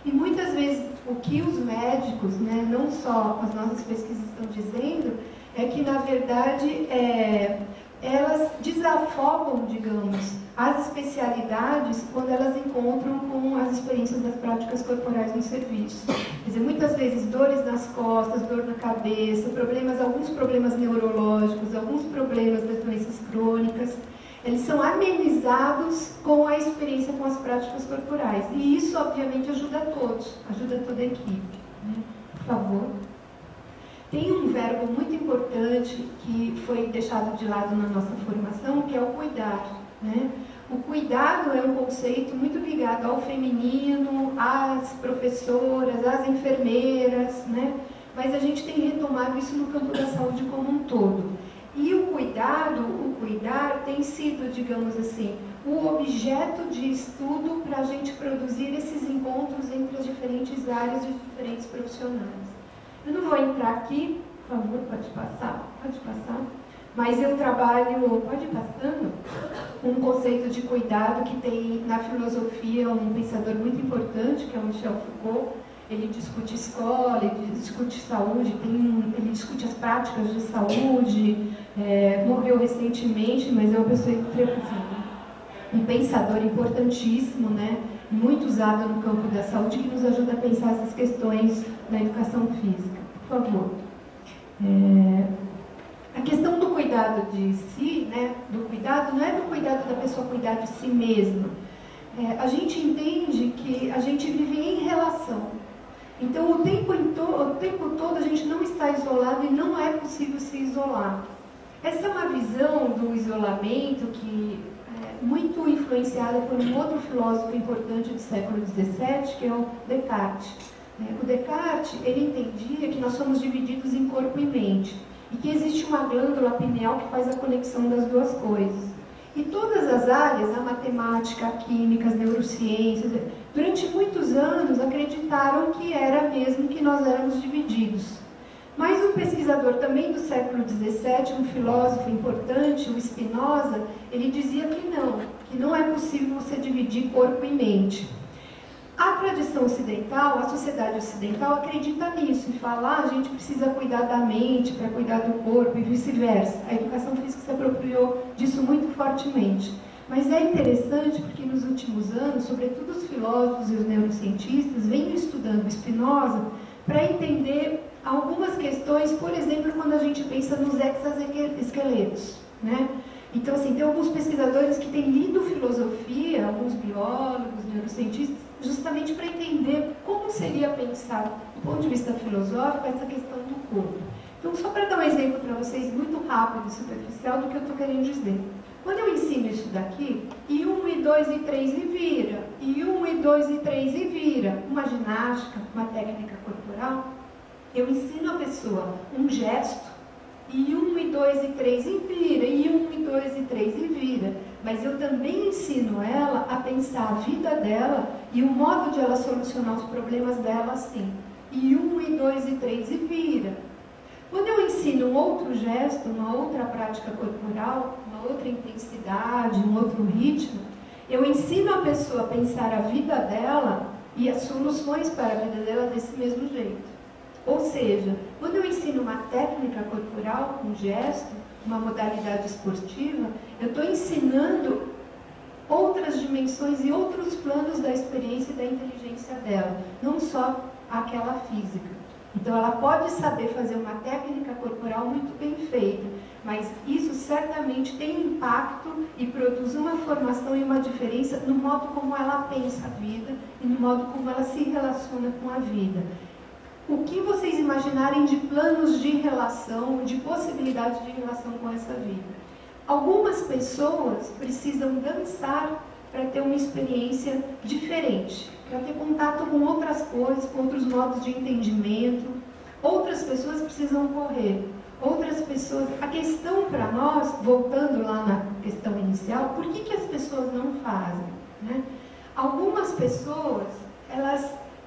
E muitas vezes o que os médicos, né, não só as nossas pesquisas estão dizendo, é que na verdade elas desafogam, digamos, as especialidades quando elas encontram com as experiências das práticas corporais no serviço. Quer dizer, muitas vezes dores nas costas, dor na cabeça, alguns problemas neurológicos, alguns problemas das doenças crônicas, eles são amenizados com a experiência com as práticas corporais. E isso, obviamente, ajuda a todos, ajuda toda a equipe. Né? Por favor. Tem um verbo muito importante que foi deixado de lado na nossa formação, que é o cuidar. Né? O cuidado é um conceito muito ligado ao feminino, às professoras, às enfermeiras, né? Mas a gente tem retomado isso no campo da saúde como um todo. E o cuidar tem sido, digamos assim, o objeto de estudo para a gente produzir esses encontros entre as diferentes áreas e os diferentes profissionais. Eu não vou entrar aqui, por favor, pode passar. Mas eu trabalho, pode ir passando, um conceito de cuidado que tem na filosofia um pensador muito importante, que é o Michel Foucault. Ele discute escola, ele discute saúde, ele discute as práticas de saúde, morreu recentemente, mas é uma pessoa, um pensador importantíssimo, né? Muito usado no campo da saúde, que nos ajuda a pensar essas questões da educação física. Por favor. A questão do cuidado de si, né? Do cuidado, não é do cuidado da pessoa cuidar de si mesma. A gente entende que a gente vive em relação. Então, o tempo todo a gente não está isolado e não é possível se isolar. Essa é uma visão do isolamento que é muito influenciada por um outro filósofo importante do século XVII, que é o Descartes. O Descartes, ele entendia que nós somos divididos em corpo e mente, e que existe uma glândula pineal que faz a conexão das duas coisas. E todas as áreas, a matemática, a química, as neurociências, durante muitos anos acreditaram que era mesmo que nós éramos divididos. Mas um pesquisador também do século XVII, um filósofo importante, o Spinoza, ele dizia que não é possível você dividir corpo e mente. A tradição ocidental, a sociedade ocidental acredita nisso e fala, a gente precisa cuidar da mente para cuidar do corpo e vice-versa. A educação física se apropriou disso muito fortemente. Mas é interessante porque nos últimos anos, sobretudo os filósofos e os neurocientistas, vêm estudando Spinoza para entender algumas questões, por exemplo, quando a gente pensa nos exoesqueletos, né? Então, assim, tem alguns pesquisadores que têm lido filosofia, alguns biólogos, neurocientistas, justamente para entender como seria pensar, do ponto de vista filosófico, essa questão do corpo. Então, só para dar um exemplo para vocês, muito rápido e superficial, do que eu estou querendo dizer. Quando eu ensino isso daqui, e 1, e 2, e 3 e vira, e 1, e 2, e 3 e vira, uma ginástica, uma técnica corporal, eu ensino a pessoa um gesto, e 1, e 2, e 3 e vira, e 1, e 2, e 3 e vira. Mas eu também ensino ela a pensar a vida dela e o modo de ela solucionar os problemas dela assim. E 1, e 2, e 3 e vira. Quando eu ensino um outro gesto, uma outra prática corporal, uma outra intensidade, um outro ritmo, eu ensino a pessoa a pensar a vida dela e as soluções para a vida dela desse mesmo jeito. Ou seja, quando eu ensino uma técnica corporal, um gesto, uma modalidade esportiva, eu estou ensinando outras dimensões e outros planos da experiência e da inteligência dela, não só aquela física. Então ela pode saber fazer uma técnica corporal muito bem feita, mas isso certamente tem impacto e produz uma formação e uma diferença no modo como ela pensa a vida e no modo como ela se relaciona com a vida. O que vocês imaginarem de planos de relação, de possibilidade de relação com essa vida? Algumas pessoas precisam dançar para ter uma experiência diferente, para ter contato com outras coisas, com outros modos de entendimento. Outras pessoas precisam correr. Outras pessoas... A questão para nós, voltando lá na questão inicial, por que as pessoas não fazem? Né? Algumas pessoas,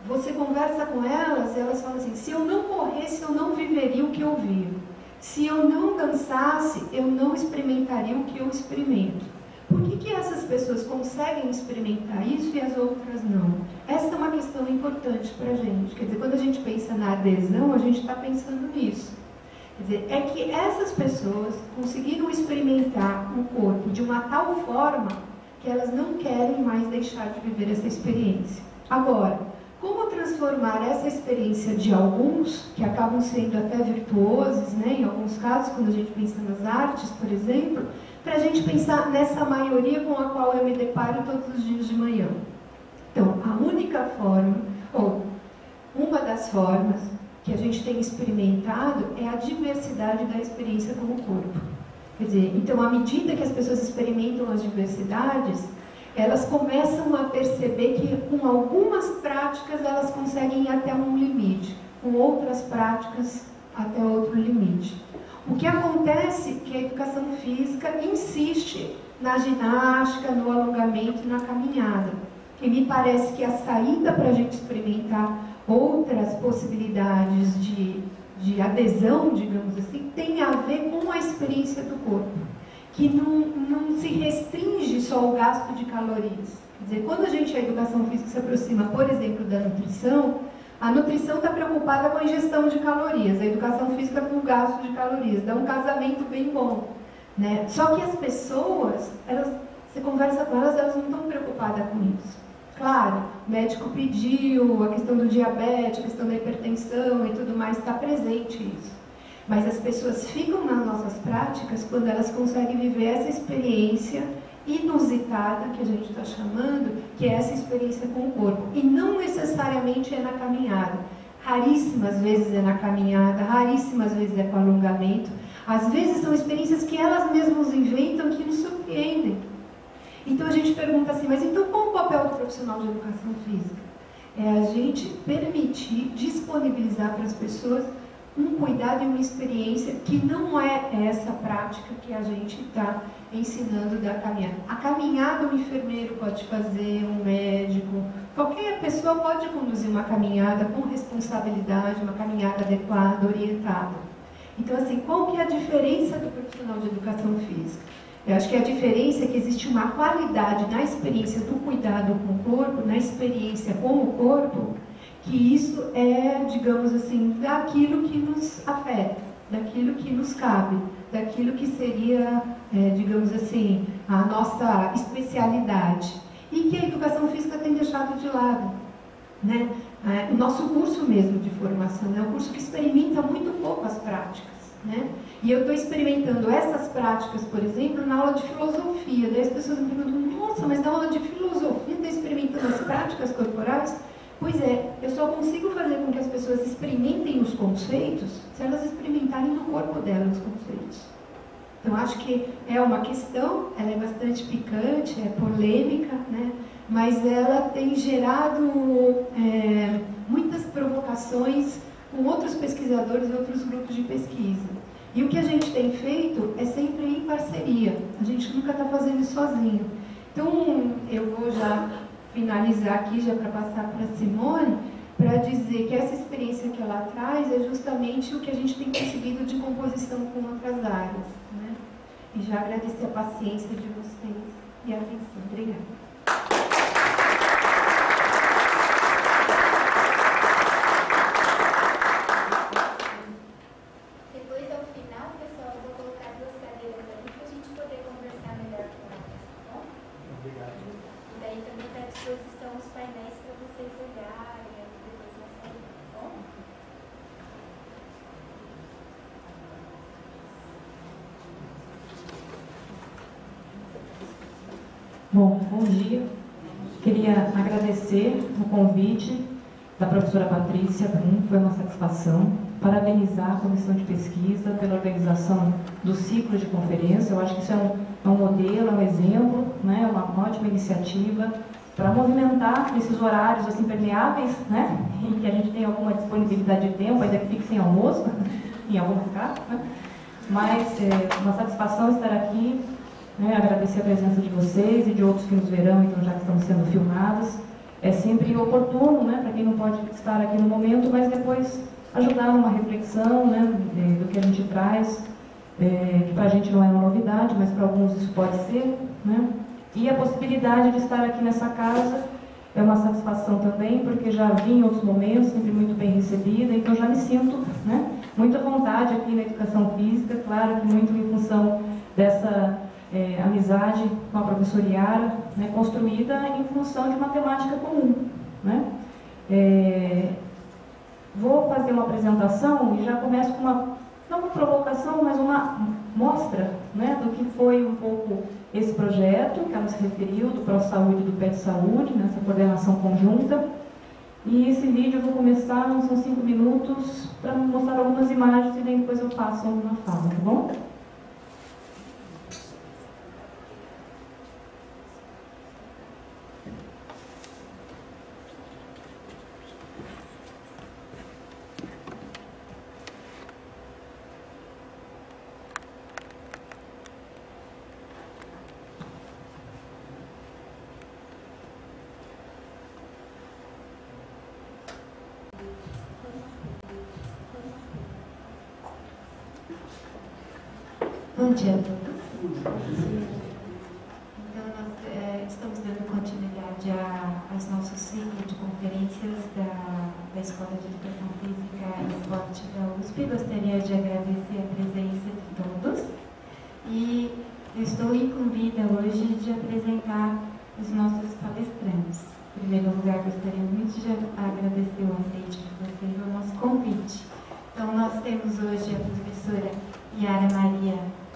você conversa com elas e elas falam assim, se eu não corresse, eu não viveria o que eu vivo. Se eu não dançasse, eu não experimentaria o que eu experimento. Por que essas pessoas conseguem experimentar isso e as outras não? Essa é uma questão importante para a gente. Quer dizer, quando a gente pensa na adesão, a gente está pensando nisso. Quer dizer, é que essas pessoas conseguiram experimentar o corpo de uma tal forma que elas não querem mais deixar de viver essa experiência. Agora, como transformar essa experiência de alguns, que acabam sendo até virtuosos, né, em alguns casos, quando a gente pensa nas artes, por exemplo, para a gente pensar nessa maioria com a qual eu me deparo todos os dias de manhã. Então, a única forma, ou uma das formas que a gente tem experimentado é a diversidade da experiência com o corpo. Quer dizer, então, à medida que as pessoas experimentam as diversidades, elas começam a perceber que com algumas práticas elas conseguem ir até um limite, com outras práticas até outro limite. O que acontece é que a educação física insiste na ginástica, no alongamento e na caminhada. E me parece que a saída para a gente experimentar outras possibilidades de adesão, digamos assim, tem a ver com a experiência do corpo, que não se restringe só ao gasto de calorias. Quer dizer, quando a educação física se aproxima, por exemplo, da nutrição, a nutrição está preocupada com a ingestão de calorias, a educação física com o gasto de calorias, dá um casamento bem bom, né? Só que as pessoas, você conversa com elas, elas não estão preocupadas com isso. Claro, o médico pediu, a questão do diabetes, a questão da hipertensão e tudo mais, está presente isso. Mas as pessoas ficam nas nossas práticas quando elas conseguem viver essa experiência inusitada, que a gente está chamando, que é essa experiência com o corpo. E não necessariamente é na caminhada. Raríssimas vezes é na caminhada, raríssimas vezes é com alongamento. Às vezes são experiências que elas mesmas inventam que nos surpreendem. Então a gente pergunta assim, mas então qual o papel do profissional de educação física? É a gente permitir, disponibilizar para as pessoas um cuidado e uma experiência que não é essa prática que a gente está ensinando da caminhada. A caminhada um enfermeiro pode fazer, um médico, qualquer pessoa pode conduzir uma caminhada com responsabilidade, uma caminhada adequada, orientada. Então, assim, qual que é a diferença do profissional de educação física? Eu acho que a diferença é que existe uma qualidade na experiência do cuidado com o corpo, na experiência com o corpo, que isso é, digamos assim, daquilo que nos afeta, daquilo que nos cabe, daquilo que seria, digamos assim, a nossa especialidade. E que a educação física tem deixado de lado, né? O nosso curso mesmo de formação é um curso que experimenta muito pouco as práticas, né? E eu estou experimentando essas práticas, por exemplo, na aula de filosofia. Daí as pessoas me perguntam, nossa, mas na aula de filosofia está experimentando as práticas corporais? Pois é, eu só consigo fazer com que as pessoas experimentem os conceitos se elas experimentarem no corpo delas os conceitos. Então, acho que é uma questão, ela é bastante picante, é polêmica, né? Mas ela tem gerado muitas provocações com outros pesquisadores e outros grupos de pesquisa. E o que a gente tem feito é sempre em parceria, a gente nunca está fazendo isso sozinho. Então, eu vou já finalizar aqui, já para passar para a Simone, para dizer que essa experiência que ela traz é justamente o que a gente tem conseguido de composição com outras áreas, né? E já agradecer a paciência de vocês e a atenção. Obrigada. Bom dia. Queria agradecer o convite da professora Patrícia Brum, foi uma satisfação. Parabenizar a comissão de pesquisa pela organização do ciclo de conferência. Eu acho que isso é um modelo, é um exemplo, né? Uma ótima iniciativa para movimentar esses horários assim permeáveis, né? Em que a gente tem alguma disponibilidade de tempo, ainda que fique sem almoço, em alguns casos, né? Mas uma satisfação estar aqui. Agradecer a presença de vocês e de outros que nos verão, então, já que estamos sendo filmados. É sempre oportuno, né, para quem não pode estar aqui no momento, mas depois ajudar numa reflexão, né, do que a gente traz, que para a gente não é uma novidade, mas para alguns isso pode ser, né? E a possibilidade de estar aqui nessa casa é uma satisfação também, porque já vi em outros momentos, sempre muito bem recebida, então já me sinto, né, muita vontade aqui na educação física, claro que muito em função dessa amizade com a professora Yara, né, construída em função de matemática comum, né? Vou fazer uma apresentação e já começo com não uma provocação, mas uma mostra, né, do que foi um pouco esse projeto, que ela se referiu, do ProSaúde e do PET Saúde, nessa coordenação conjunta. E esse vídeo eu vou começar, são 5 minutos, para mostrar algumas imagens e depois eu passo uma fala, tá bom? Bom dia a todos. Então, nós estamos dando continuidade aos nossos ciclos de conferências da Escola de Educação Física e Esporte da USP. Gostaria de agradecer a presença de todos e eu estou incumbida hoje de apresentar os nossos palestrantes. Em primeiro lugar, gostaria muito de agradecer o aceite de vocês ao nosso convite. Então, nós temos hoje a professora Yara Maria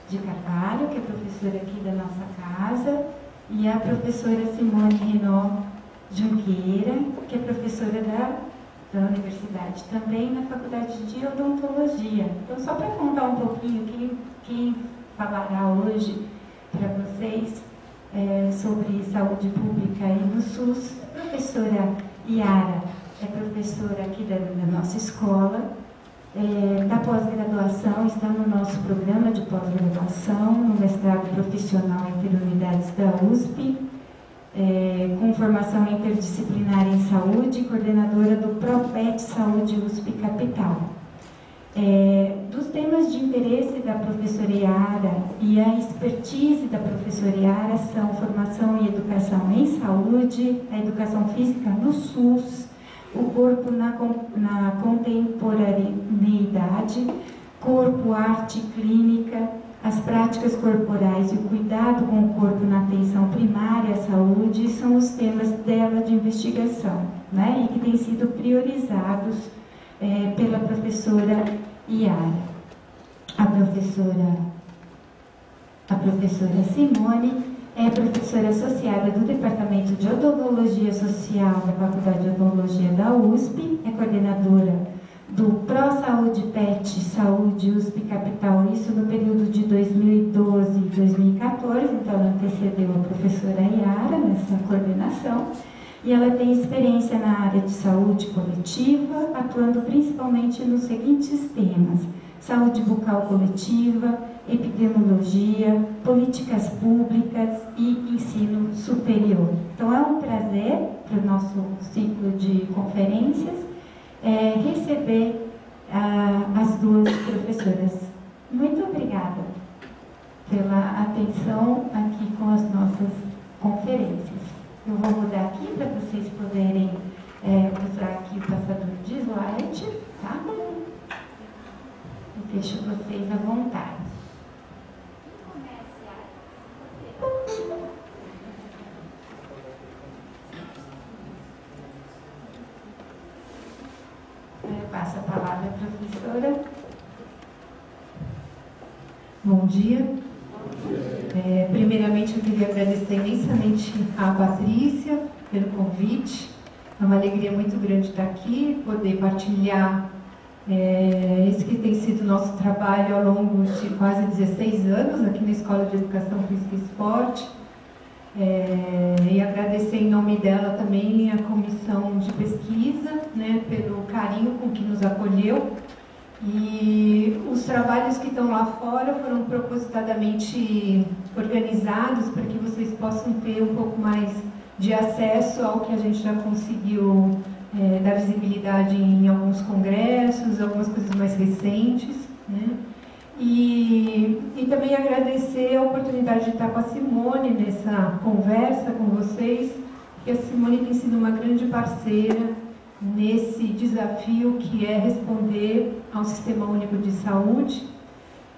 de Carvalho, que é professora aqui da nossa casa, e a professora Simone Renaud Junqueira, que é professora da universidade, também na Faculdade de Odontologia. Então, só para contar um pouquinho, quem falará hoje para vocês sobre saúde pública e no SUS, a professora Yara é professora aqui da nossa escola, da pós-graduação, está no nosso programa de pós-graduação, no mestrado profissional Interunidades da USP, com formação interdisciplinar em saúde, coordenadora do ProPET Saúde USP Capital. Dos temas de interesse da professora Yara e a expertise da professora Yara são formação e educação em saúde, a educação física no SUS, o corpo na contemporaneidade, corpo, arte, clínica, as práticas corporais e o cuidado com o corpo na atenção primária à saúde são os temas dela de investigação, né, e que têm sido priorizados pela professora Yara. A professora Simone é professora associada do Departamento de Odontologia Social da Faculdade de Odontologia da USP, é coordenadora do ProSaúde PET Saúde USP Capital, isso no período de 2012 e 2014, então ela antecedeu a professora Yara nessa coordenação, e ela tem experiência na área de saúde coletiva, atuando principalmente nos seguintes temas: saúde bucal coletiva, epidemiologia, políticas públicas e ensino superior. Então é um prazer para o nosso ciclo de conferências receber as duas professoras. Muito obrigada pela atenção aqui com as nossas conferências. Eu vou mudar aqui para vocês poderem usar aqui o passador de slide, tá? Eu deixo vocês à vontade. Eu passo a palavra à professora. Bom dia. Primeiramente, eu queria agradecer imensamente a Patrícia pelo convite. É uma alegria muito grande estar aqui, poder partilhar esse que tem sido o nosso trabalho ao longo de quase 16 anos aqui na Escola de Educação Física e Esporte. E agradecer em nome dela também a comissão de pesquisa, né, pelo carinho com que nos acolheu. E os trabalhos que estão lá fora foram propositadamente organizados para que vocês possam ter um pouco mais de acesso ao que a gente já conseguiu dar visibilidade em alguns congressos, algumas coisas mais recentes, né? E também agradecer a oportunidade de estar com a Simone nessa conversa com vocês, porque a Simone tem sido uma grande parceira nesse desafio que é responder ao Sistema Único de Saúde.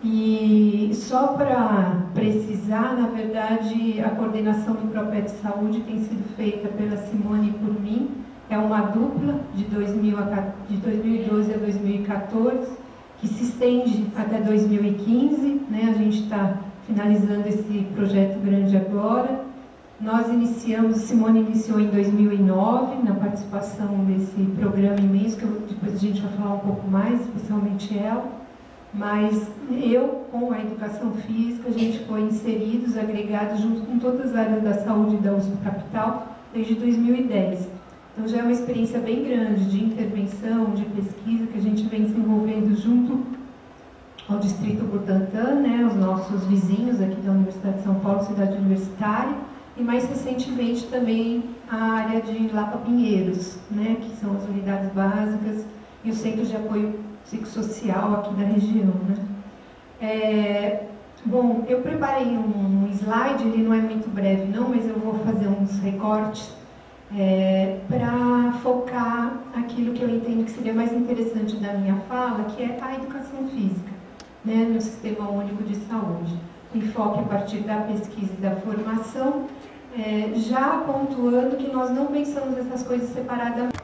E só para precisar, na verdade, a coordenação do Proped Saúde tem sido feita pela Simone e por mim. É uma dupla de 2012 a 2014, que se estende até 2015, né? A gente está finalizando esse projeto grande agora. Nós iniciamos, Simone iniciou em 2009, na participação desse programa imenso, que depois a gente vai falar um pouco mais, especialmente ela. Mas eu, com a educação física, a gente foi inseridos, agregados, junto com todas as áreas da saúde da USP Capital, desde 2010. Então já é uma experiência bem grande de intervenção, de pesquisa, que a gente vem desenvolvendo junto ao Distrito Butantã, né, os nossos vizinhos aqui da Universidade de São Paulo, cidade universitária, e mais recentemente também a área de Lapa Pinheiros, né, que são as unidades básicas e o Centro de Apoio Psicossocial aqui da região, né. Bom, eu preparei um slide, ele não é muito breve não, mas eu vou fazer uns recortes para focar aquilo que eu entendo que seria mais interessante da minha fala, que é a educação física, né, no Sistema Único de Saúde. Enfoque a partir da pesquisa e da formação, já pontuando que nós não pensamos essas coisas separadamente.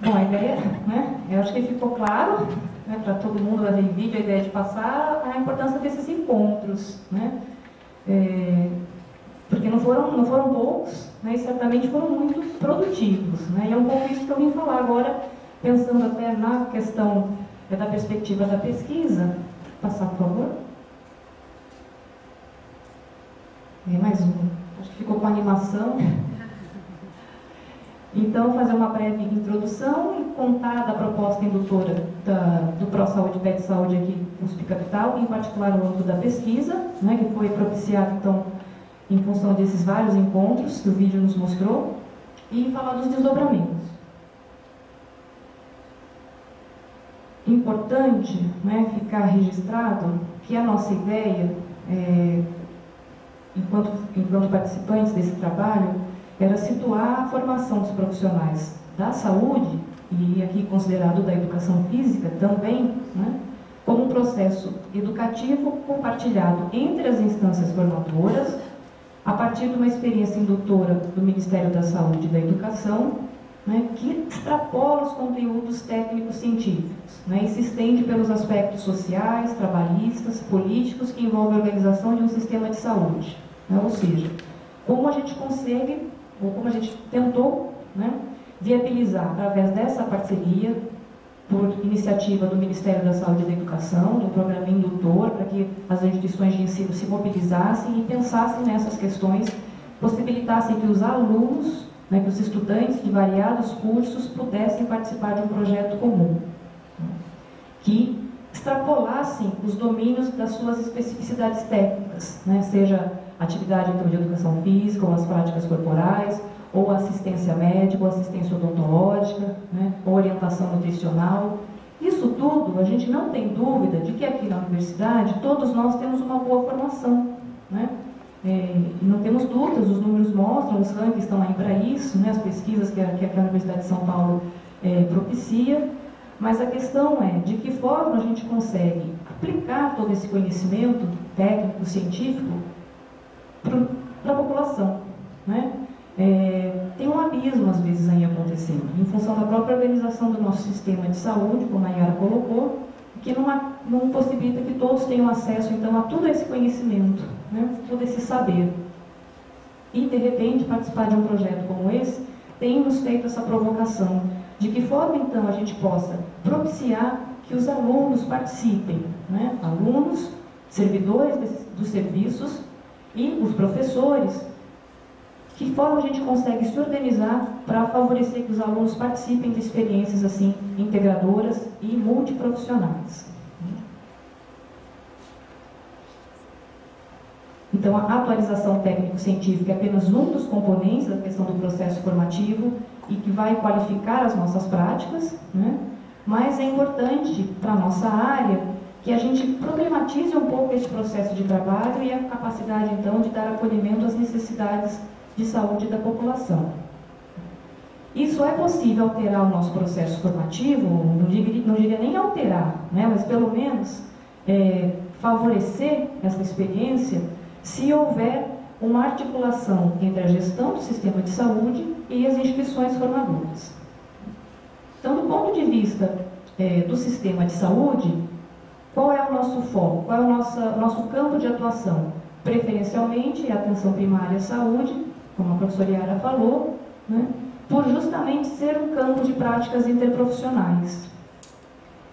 Bom, a ideia, né, eu acho que ficou claro, né, para todo mundo ali em vídeo, a ideia de passar a importância desses encontros, né, porque não foram poucos, né, e certamente foram muito produtivos, né, e é um pouco isso que eu vim falar agora, pensando até na questão da perspectiva da pesquisa. Passar, por favor. Mais um. Acho que ficou com animação. Então, fazer uma breve introdução e contar da proposta indutora do ProSaúde Pet Saúde aqui no USP Capital, em particular no âmbito da pesquisa, né, que foi propiciado, então, em função desses vários encontros que o vídeo nos mostrou, e falar dos desdobramentos. Importante, né, ficar registrado que a nossa ideia, enquanto participantes desse trabalho, era situar a formação dos profissionais da saúde, e aqui considerado da educação física também, né, como um processo educativo compartilhado entre as instâncias formadoras, a partir de uma experiência indutora do Ministério da Saúde e da Educação, né, que extrapola os conteúdos técnicos científicos, né, e se estende pelos aspectos sociais, trabalhistas, políticos que envolvem a organização de um sistema de saúde. Né, ou seja, como a gente consegue, ou como a gente tentou, né, viabilizar através dessa parceria, por iniciativa do Ministério da Saúde e da Educação, do programa indutor, para que as instituições de ensino se mobilizassem e pensassem nessas questões, possibilitassem que os alunos, né, que os estudantes de variados cursos pudessem participar de um projeto comum, que extrapolassem os domínios das suas especificidades técnicas, né, seja atividade então, de educação física, ou as práticas corporais, ou assistência médica, ou assistência odontológica, né, ou orientação nutricional. Isso tudo, a gente não tem dúvida de que aqui na universidade todos nós temos uma boa formação, né? E não temos dúvidas, os números mostram, os rankings estão aí para isso, né, as pesquisas que a Universidade de São Paulo propicia, mas a questão é de que forma a gente consegue aplicar todo esse conhecimento técnico, científico, para a população, né? Tem um abismo, às vezes, aí acontecendo, em função da própria organização do nosso sistema de saúde, como a Yara colocou, que não possibilita que todos tenham acesso, então, a todo esse conhecimento, né? Todo esse saber. E, de repente, participar de um projeto como esse tem nos feito essa provocação. De que forma, então, a gente possa propiciar que os alunos participem, né? Alunos, servidores dos serviços e os professores. Que forma a gente consegue se organizar para favorecer que os alunos participem de experiências assim integradoras e multiprofissionais? Então, a atualização técnico-científica é apenas um dos componentes da questão do processo formativo e que vai qualificar as nossas práticas, né? Mas é importante para a nossa área que a gente problematize um pouco esse processo de trabalho e a capacidade, então, de dar acolhimento às necessidades de saúde da população. Isso é possível alterar o nosso processo formativo, não diria nem alterar, né, mas pelo menos favorecer essa experiência se houver uma articulação entre a gestão do sistema de saúde e as instituições formadoras. Então, do ponto de vista do sistema de saúde, qual é o nosso foco? Qual é o nosso campo de atuação? Preferencialmente, a atenção primária à saúde, como a professora Yara falou, né, por justamente ser um campo de práticas interprofissionais,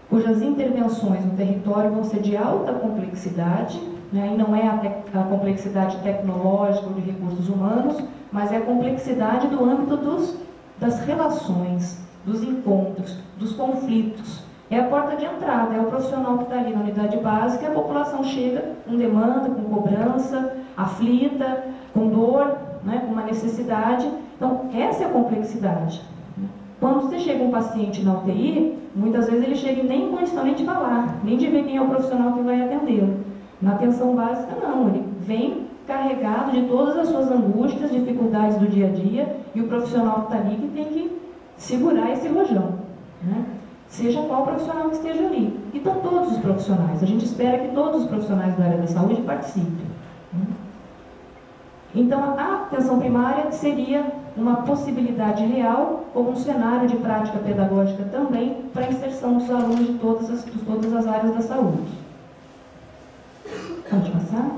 cujas intervenções no território vão ser de alta complexidade, né, e não é a complexidade tecnológica ou de recursos humanos, mas é a complexidade do âmbito das relações, dos encontros, dos conflitos. É a porta de entrada, é o profissional que está ali na unidade básica e a população chega com demanda, com cobrança, aflita, com dor, né, com uma necessidade. Então, essa é a complexidade. Quando você chega um paciente na UTI, muitas vezes ele chega nem em condição nem de falar, nem de ver quem é o profissional que vai atendê-lo. Na atenção básica, não. Ele vem carregado de todas as suas angústias, dificuldades do dia a dia, e o profissional que está ali que tem que segurar esse rojão, né? Seja qual profissional que esteja ali. E estão todos os profissionais. A gente espera que todos os profissionais da área da saúde participem. Então, a atenção primária seria uma possibilidade real ou um cenário de prática pedagógica também para a inserção dos alunos de todas as áreas da saúde. Pode passar?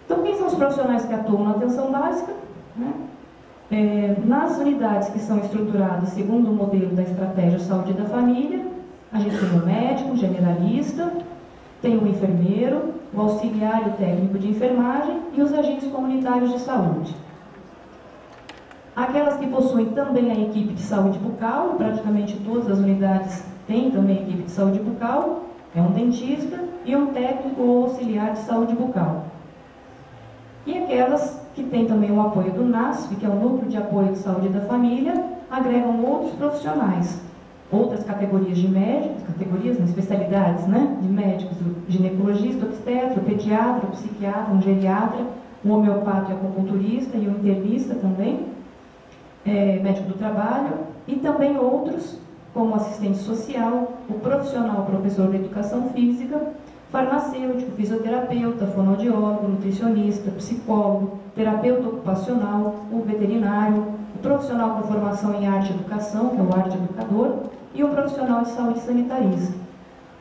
Então, quem são os profissionais que atuam na atenção básica? Né? Nas unidades que são estruturadas segundo o modelo da Estratégia Saúde da Família, a gente tem o médico, o generalista, tem o enfermeiro, o auxiliar e o técnico de enfermagem e os agentes comunitários de saúde. Aquelas que possuem também a equipe de saúde bucal, praticamente todas as unidades têm também a equipe de saúde bucal, é um dentista e um técnico ou auxiliar de saúde bucal. E aquelas que têm também o apoio do NASF, que é o Núcleo de Apoio de Saúde da Família, agregam outros profissionais, outras categorias de médicos, especialidades, né, de médicos, o ginecologista, obstetra, o pediatra, o psiquiatra, um geriatra, um homeopata e acupunturista e um internista também, médico do trabalho, e também outros, como assistente social, o profissional professor de educação física, farmacêutico, fisioterapeuta, fonoaudiólogo, nutricionista, psicólogo, terapeuta ocupacional, o veterinário, o profissional com formação em arte e educação, que é o arte educador, e o profissional de saúde sanitarista.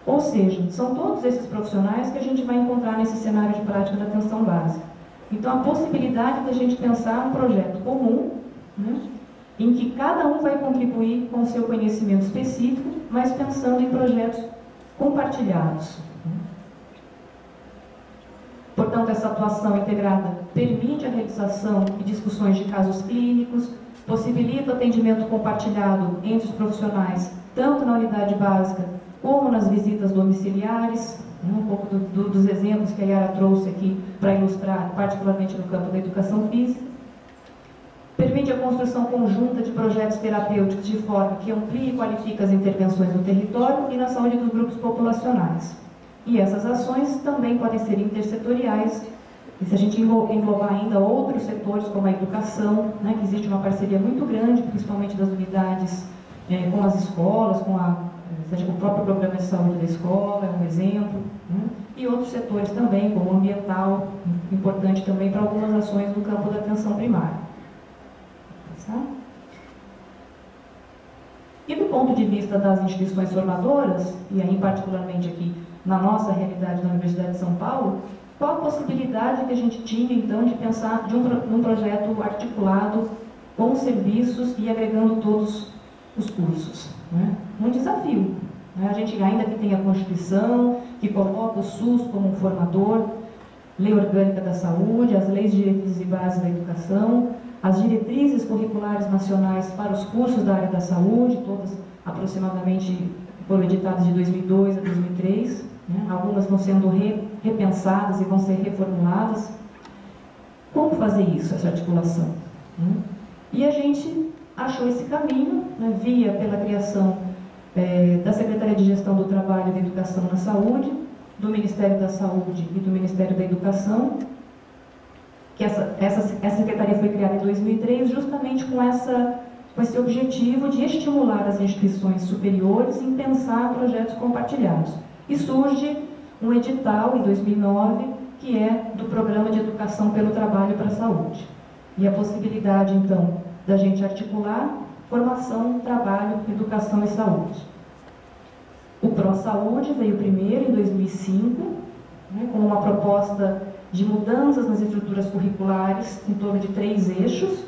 Ou seja, são todos esses profissionais que a gente vai encontrar nesse cenário de prática da atenção básica. Então, a possibilidade de a gente pensar um projeto comum, né, em que cada um vai contribuir com o seu conhecimento específico, mas pensando em projetos compartilhados. Portanto, essa atuação integrada permite a realização de discussões de casos clínicos, possibilita o atendimento compartilhado entre os profissionais, tanto na unidade básica como nas visitas domiciliares, um pouco dos exemplos que a Yara trouxe aqui para ilustrar, particularmente no campo da educação física. Permite a construção conjunta de projetos terapêuticos de forma que amplie e qualifique as intervenções no território e na saúde dos grupos populacionais. E essas ações também podem ser intersetoriais, e se a gente englobar ainda outros setores, como a educação, né, que existe uma parceria muito grande, principalmente das unidades com as escolas, seja com o próprio programa de saúde da escola, é um exemplo, né, e outros setores também, como o ambiental, importante também para algumas ações no campo da atenção primária. E do ponto de vista das instituições formadoras, e aí particularmente aqui na nossa realidade da Universidade de São Paulo, qual a possibilidade que a gente tinha então de pensar num projeto articulado com os serviços e agregando todos os cursos, né? Um desafio, né? A gente ainda que tem a Constituição, que coloca o SUS como um formador, Lei Orgânica da Saúde, as leis de diretrizes e bases da educação, as diretrizes curriculares nacionais para os cursos da área da saúde, todas aproximadamente foram editadas de 2002 a 2003, né? Algumas vão sendo repensadas e vão ser reformuladas. Como fazer isso, essa articulação? E a gente achou esse caminho, né, pela criação da Secretaria de Gestão do Trabalho e da Educação na Saúde, do Ministério da Saúde e do Ministério da Educação, que essa secretaria foi criada em 2003 justamente com esse objetivo de estimular as instituições superiores em pensar projetos compartilhados. E surge um edital em 2009, que é do Programa de Educação pelo Trabalho para a Saúde. E a possibilidade, então, da gente articular formação, trabalho, educação e saúde. O ProSaúde veio primeiro, em 2005, com uma proposta de mudanças nas estruturas curriculares em torno de 3 eixos,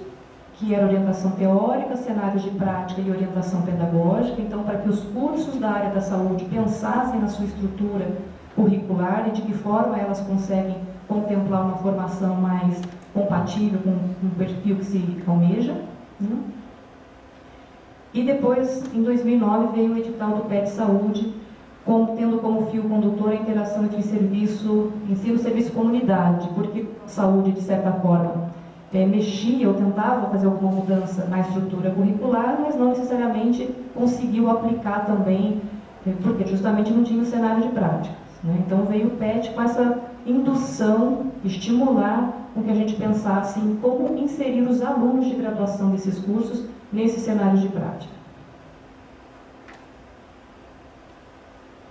que era orientação teórica, cenários de prática e orientação pedagógica. Então, para que os cursos da área da saúde pensassem na sua estrutura curricular e de que forma elas conseguem contemplar uma formação mais compatível com o perfil que se almeja. E depois, em 2009, veio o edital do PET Saúde, tendo como fio condutor a interação entre ensino, serviço e comunidade, porque saúde, de certa forma, mexia ou tentava fazer alguma mudança na estrutura curricular, mas não necessariamente conseguiu aplicar também, porque justamente não tinha o cenário de práticas. Então veio o PET com essa indução, estimular com que a gente pensasse em como inserir os alunos de graduação desses cursos nesse cenário de prática.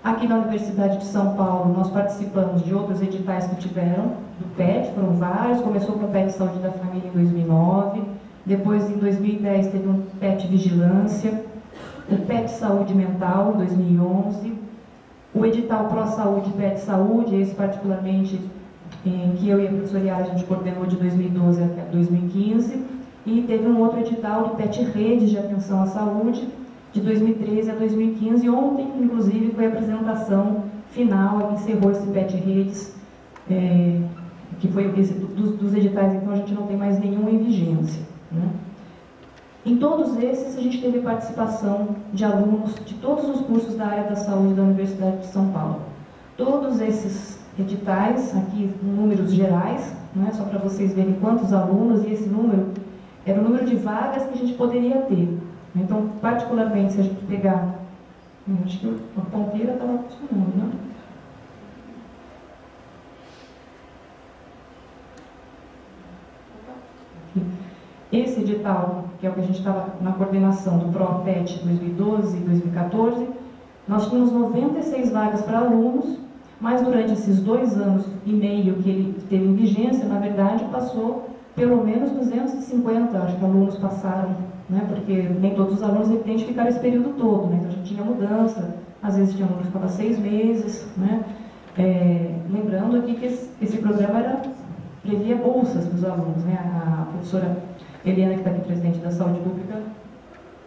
Aqui na Universidade de São Paulo, nós participamos de outros editais que tiveram do PET, foram vários. Começou com o PET Saúde da Família em 2009, depois em 2010 teve um PET Vigilância, o PET Saúde Mental em 2011, o edital ProSaúde PET Saúde, esse particularmente que eu e a professora Yara a gente coordenou de 2012 até 2015, e teve um outro edital de PET Redes de Atenção à Saúde, de 2013 a 2015. Ontem, inclusive, foi a apresentação final, encerrou esse PET Redes, que foi dos editais, então a gente não tem mais nenhum em vigência. Em todos esses, a gente teve participação de alunos de todos os cursos da área da saúde da Universidade de São Paulo. Todos esses editais, aqui em números gerais, só para vocês verem quantos alunos, e esse número era o número de vagas que a gente poderia ter. Então, particularmente, se a gente pegar... acho que a ponteira estava funcionando, né? Esse edital, que é o que a gente estava na coordenação do ProPET 2012 e 2014, nós tínhamos 96 vagas para alunos, mas durante esses 2 anos e meio que ele teve em vigência, na verdade, passou pelo menos 250, acho que alunos passaram, porque nem todos os alunos, evidente, ficaram esse período todo, então a gente tinha mudança, às vezes tinha aluno que ficava 6 meses, lembrando aqui que esse programa previa bolsas para os alunos, a professora Eliana, que está aqui, presidente da Saúde Pública,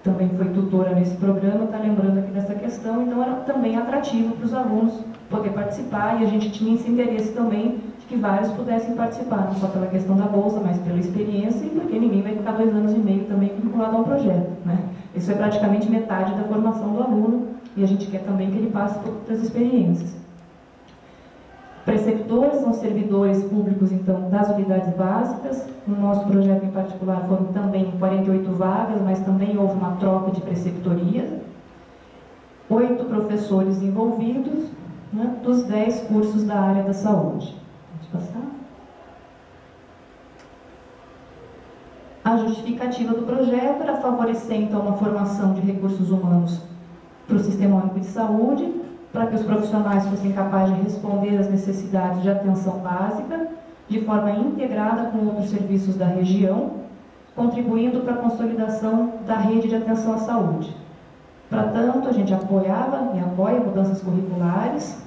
também foi tutora nesse programa, está lembrando aqui dessa questão, então era também atrativo para os alunos poder participar, e a gente tinha esse interesse também de que vários pudessem participar, não só pela questão da bolsa, mas pela experiência, e porque ninguém vai ficar 2 anos e meio também vinculado a um projeto. Isso é praticamente metade da formação do aluno, e a gente quer também que ele passe por outras experiências. Preceptores são servidores públicos, então, das unidades básicas. No nosso projeto em particular foram também 48 vagas, mas também houve uma troca de preceptoria. 8 professores envolvidos, dos 10 cursos da área da saúde. Pode passar? A justificativa do projeto era favorecer, então, uma formação de recursos humanos para o Sistema Único de Saúde, para que os profissionais fossem capazes de responder às necessidades de atenção básica, de forma integrada com outros serviços da região, contribuindo para a consolidação da rede de atenção à saúde. Para tanto, a gente apoiava e apoia mudanças curriculares,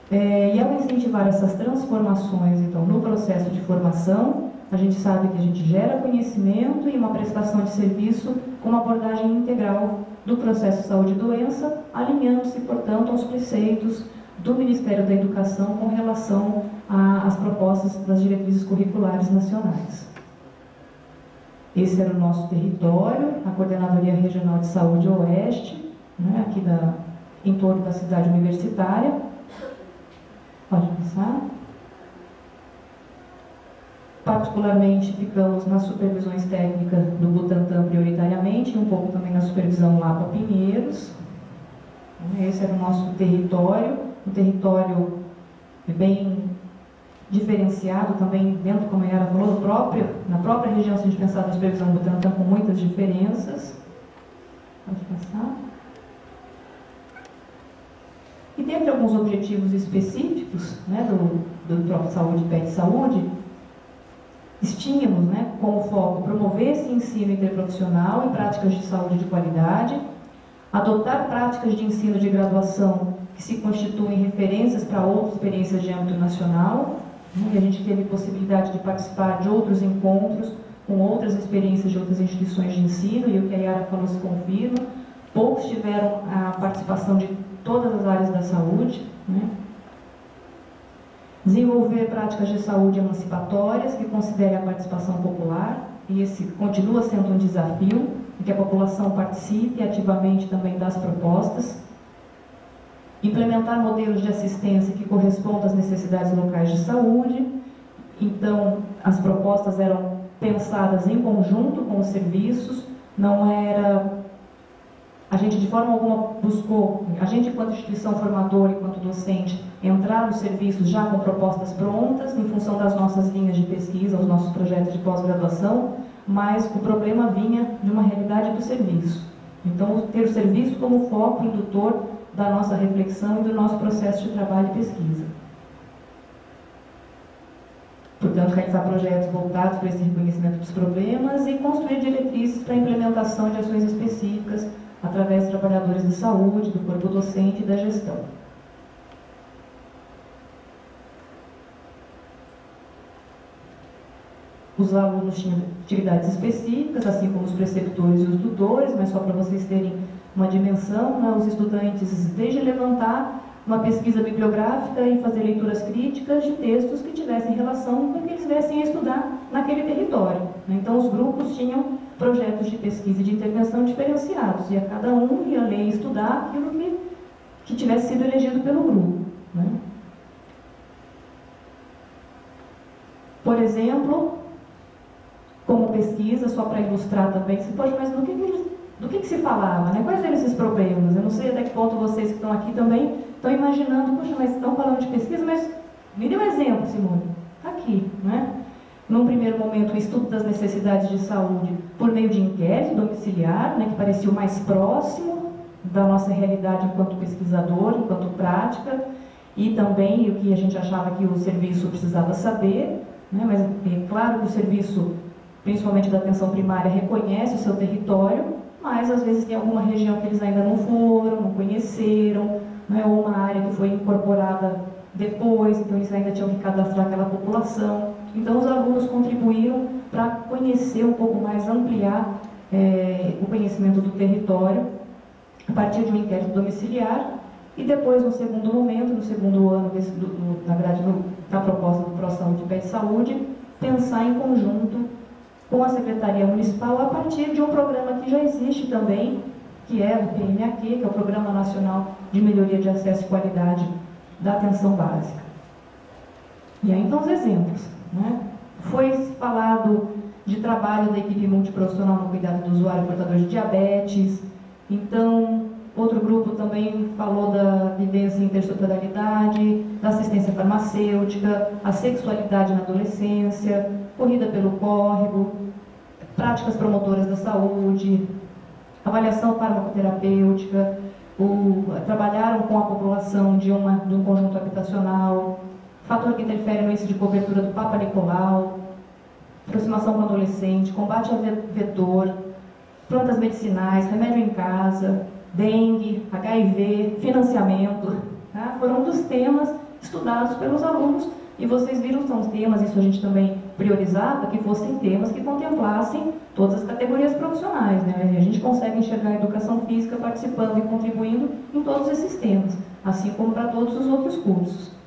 e ao incentivar essas transformações, então, no processo de formação, a gente sabe que a gente gera conhecimento e uma prestação de serviço com uma abordagem integral do processo saúde e doença, alinhando-se, portanto, aos preceitos do Ministério da Educação com relação às propostas das diretrizes curriculares nacionais. Esse era o nosso território, a Coordenadoria Regional de Saúde Oeste, aqui em torno da cidade universitária. Pode passar. Particularmente, ficamos nas supervisões técnicas do Butantan prioritariamente, e um pouco também na supervisão lá para Pinheiros. Esse era o nosso território, um território bem diferenciado também dentro, como a Yara falou, na própria região, se a gente pensar na supervisão do Butantan, com muitas diferenças. Pode passar. E dentre alguns objetivos específicos, né, do próprio Saúde, PET Saúde, tínhamos, né, como foco promover esse ensino interprofissional e práticas de saúde de qualidade, adotar práticas de ensino de graduação que se constituem referências para outras experiências de âmbito nacional, né, e a gente teve possibilidade de participar de outros encontros com outras experiências de outras instituições de ensino, e o que a Yara falou se confirma. Poucos tiveram a participação de todas as áreas da saúde, né? Desenvolver práticas de saúde emancipatórias que considerem a participação popular, e esse continua sendo um desafio, em que a população participe ativamente também das propostas. Implementar modelos de assistência que correspondam às necessidades locais de saúde. Então, as propostas eram pensadas em conjunto com os serviços, não era... A gente de forma alguma buscou, a gente enquanto instituição formadora, enquanto docente, entrar nos serviços já com propostas prontas, em função das nossas linhas de pesquisa, os nossos projetos de pós-graduação, mas o problema vinha de uma realidade do serviço. Então, ter o serviço como foco indutor da nossa reflexão e do nosso processo de trabalho e pesquisa. Portanto, realizar projetos voltados para esse reconhecimento dos problemas e construir diretrizes para a implementação de ações específicas através de trabalhadores de saúde, do corpo docente e da gestão. Os alunos tinham atividades específicas, assim como os preceptores e os tutores, mas só para vocês terem uma dimensão, né, os estudantes, desde levantar uma pesquisa bibliográfica e fazer leituras críticas de textos que tivessem relação com o que eles viessem a estudar naquele território. Então, os grupos tinham projetos de pesquisa e de intervenção diferenciados, e a cada um ia ler e estudar aquilo que tivesse sido elegido pelo grupo, né? Por exemplo, como pesquisa, só para ilustrar também, você pode, mas do que se falava, né? Quais eram esses problemas? Eu não sei até que ponto vocês que estão aqui também estão imaginando, poxa, mas estão falando de pesquisa, mas me dê um exemplo, Simone. Está aqui, né? Num primeiro momento, o estudo das necessidades de saúde por meio de inquérito domiciliar, né, que parecia o mais próximo da nossa realidade enquanto pesquisador, enquanto prática, e também o que a gente achava que o serviço precisava saber, né, mas é claro que o serviço, principalmente da atenção primária, reconhece o seu território, mas às vezes tem alguma região que eles ainda não foram, não conheceram, né, ou uma área que foi incorporada depois, então eles ainda tinham que cadastrar aquela população. Então, os alunos contribuíram para conhecer um pouco mais, ampliar o conhecimento do território, a partir de um inquérito domiciliar, e depois, no segundo momento, no segundo ano, na verdade, da proposta do ProSaúde e PET Saúde, pensar em conjunto com a Secretaria Municipal, a partir de um programa que já existe também, que é o PMAQ, que é o Programa Nacional de Melhoria de Acesso e Qualidade da Atenção Básica. E aí, então, os exemplos, né? Foi falado de trabalho da equipe multiprofissional no cuidado do usuário portador de diabetes. Então, outro grupo também falou da vivência e intersetorialidade, da assistência farmacêutica, a sexualidade na adolescência, corrida pelo córrego, práticas promotoras da saúde, avaliação farmacoterapêutica, trabalharam com a população de um conjunto habitacional, fator que interfere no índice de cobertura do Papa Nicolau, aproximação com o adolescente, combate ao vetor, plantas medicinais, remédio em casa, dengue, HIV, financiamento, tá? Foram um dos temas estudados pelos alunos, e vocês viram, são os temas, isso a gente também priorizava, que fossem temas que contemplassem todas as categorias profissionais, né? E a gente consegue enxergar a educação física participando e contribuindo em todos esses temas, assim como para todos os outros cursos.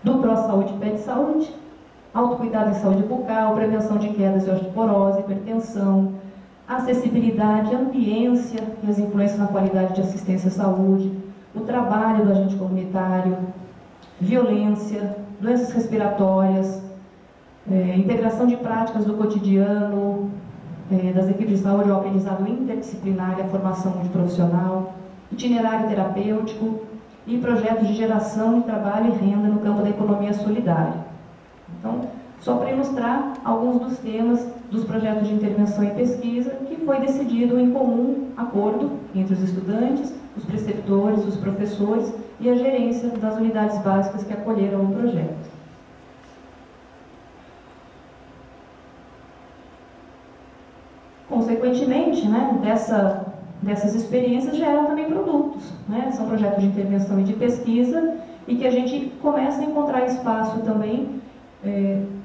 Do ProSaúde e PET Saúde, autocuidado em saúde bucal, prevenção de quedas e osteoporose, hipertensão, acessibilidade, ambiência e as influências na qualidade de assistência à saúde, o trabalho do agente comunitário, violência, doenças respiratórias, integração de práticas do cotidiano, das equipes de saúde ao aprendizado interdisciplinar e a formação multiprofissional, itinerário terapêutico e projetos de geração de trabalho e renda no campo da economia solidária. Então, só para ilustrar alguns dos temas dos projetos de intervenção e pesquisa que foi decidido em comum acordo entre os estudantes, os preceptores, os professores e a gerência das unidades básicas que acolheram o projeto. Consequentemente, né, dessas experiências geram também produtos, né? São projetos de intervenção e de pesquisa e que a gente começa a encontrar espaço também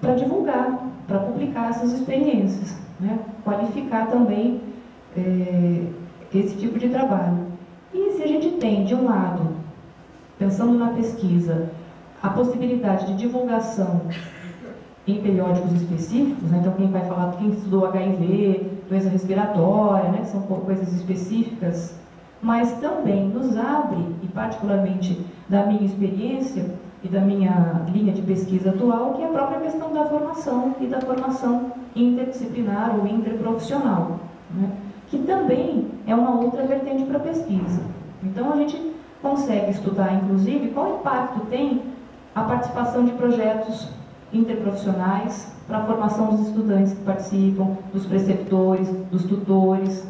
para divulgar, para publicar essas experiências, né? Qualificar também esse tipo de trabalho. E se a gente tem, de um lado, pensando na pesquisa, a possibilidade de divulgação em periódicos específicos, né? Então quem vai falar, quem estudou HIV, doença respiratória, né? Que são coisas específicas, mas também nos abre, e particularmente da minha experiência e da minha linha de pesquisa atual, que é a própria questão da formação e da formação interdisciplinar ou interprofissional, né? Que também é uma outra vertente para a pesquisa. Então a gente consegue estudar, inclusive, qual impacto tem a participação de projetos interprofissionais para a formação dos estudantes que participam, dos preceptores, dos tutores.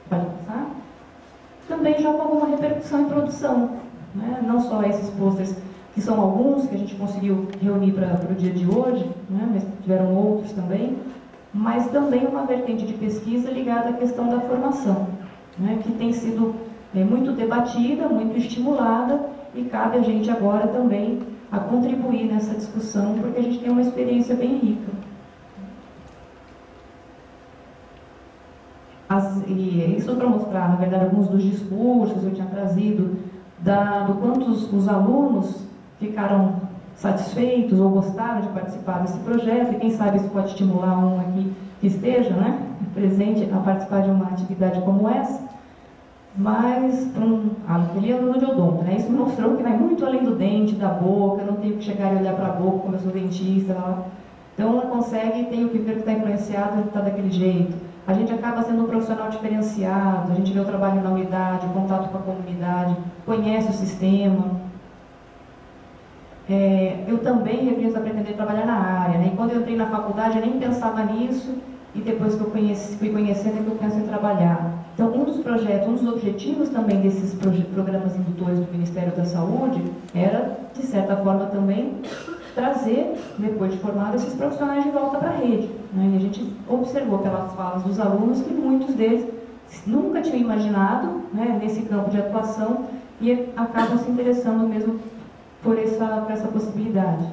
Pode passar? Também já com alguma repercussão em produção, né? Não só esses posters, que são alguns que a gente conseguiu reunir para o dia de hoje, né? Mas tiveram outros também, mas também uma vertente de pesquisa ligada à questão da formação, né? Que tem sido muito debatida, muito estimulada, e cabe a gente agora também a contribuir nessa discussão, porque a gente tem uma experiência bem rica. E isso para mostrar, na verdade, alguns dos discursos eu tinha trazido, do quanto os alunos ficaram satisfeitos ou gostaram de participar desse projeto, e quem sabe isso pode estimular um aqui que esteja, né, presente a participar de uma atividade como essa. Mas, aquele aluno de odonto, né, isso mostrou que vai muito além do dente, da boca, não tenho que chegar e olhar para a boca como eu sou dentista. Então, ela consegue, tem o pipeiro que está influenciado, está daquele jeito. A gente acaba sendo um profissional diferenciado, a gente vê o trabalho na unidade, o contato com a comunidade, conhece o sistema. Eu também repreendo a pretender trabalhar na área, né? E quando eu entrei na faculdade, eu nem pensava nisso, e depois que eu fui conhecendo, é que eu penso em trabalhar. Então, um dos projetos, um dos objetivos também desses programas indutores do Ministério da Saúde era, de certa forma, também trazer, depois de formado, esses profissionais de volta para a rede, né? E a gente observou pelas falas dos alunos que muitos deles nunca tinham imaginado, né, nesse campo de atuação, e acabam se interessando mesmo por essa possibilidade.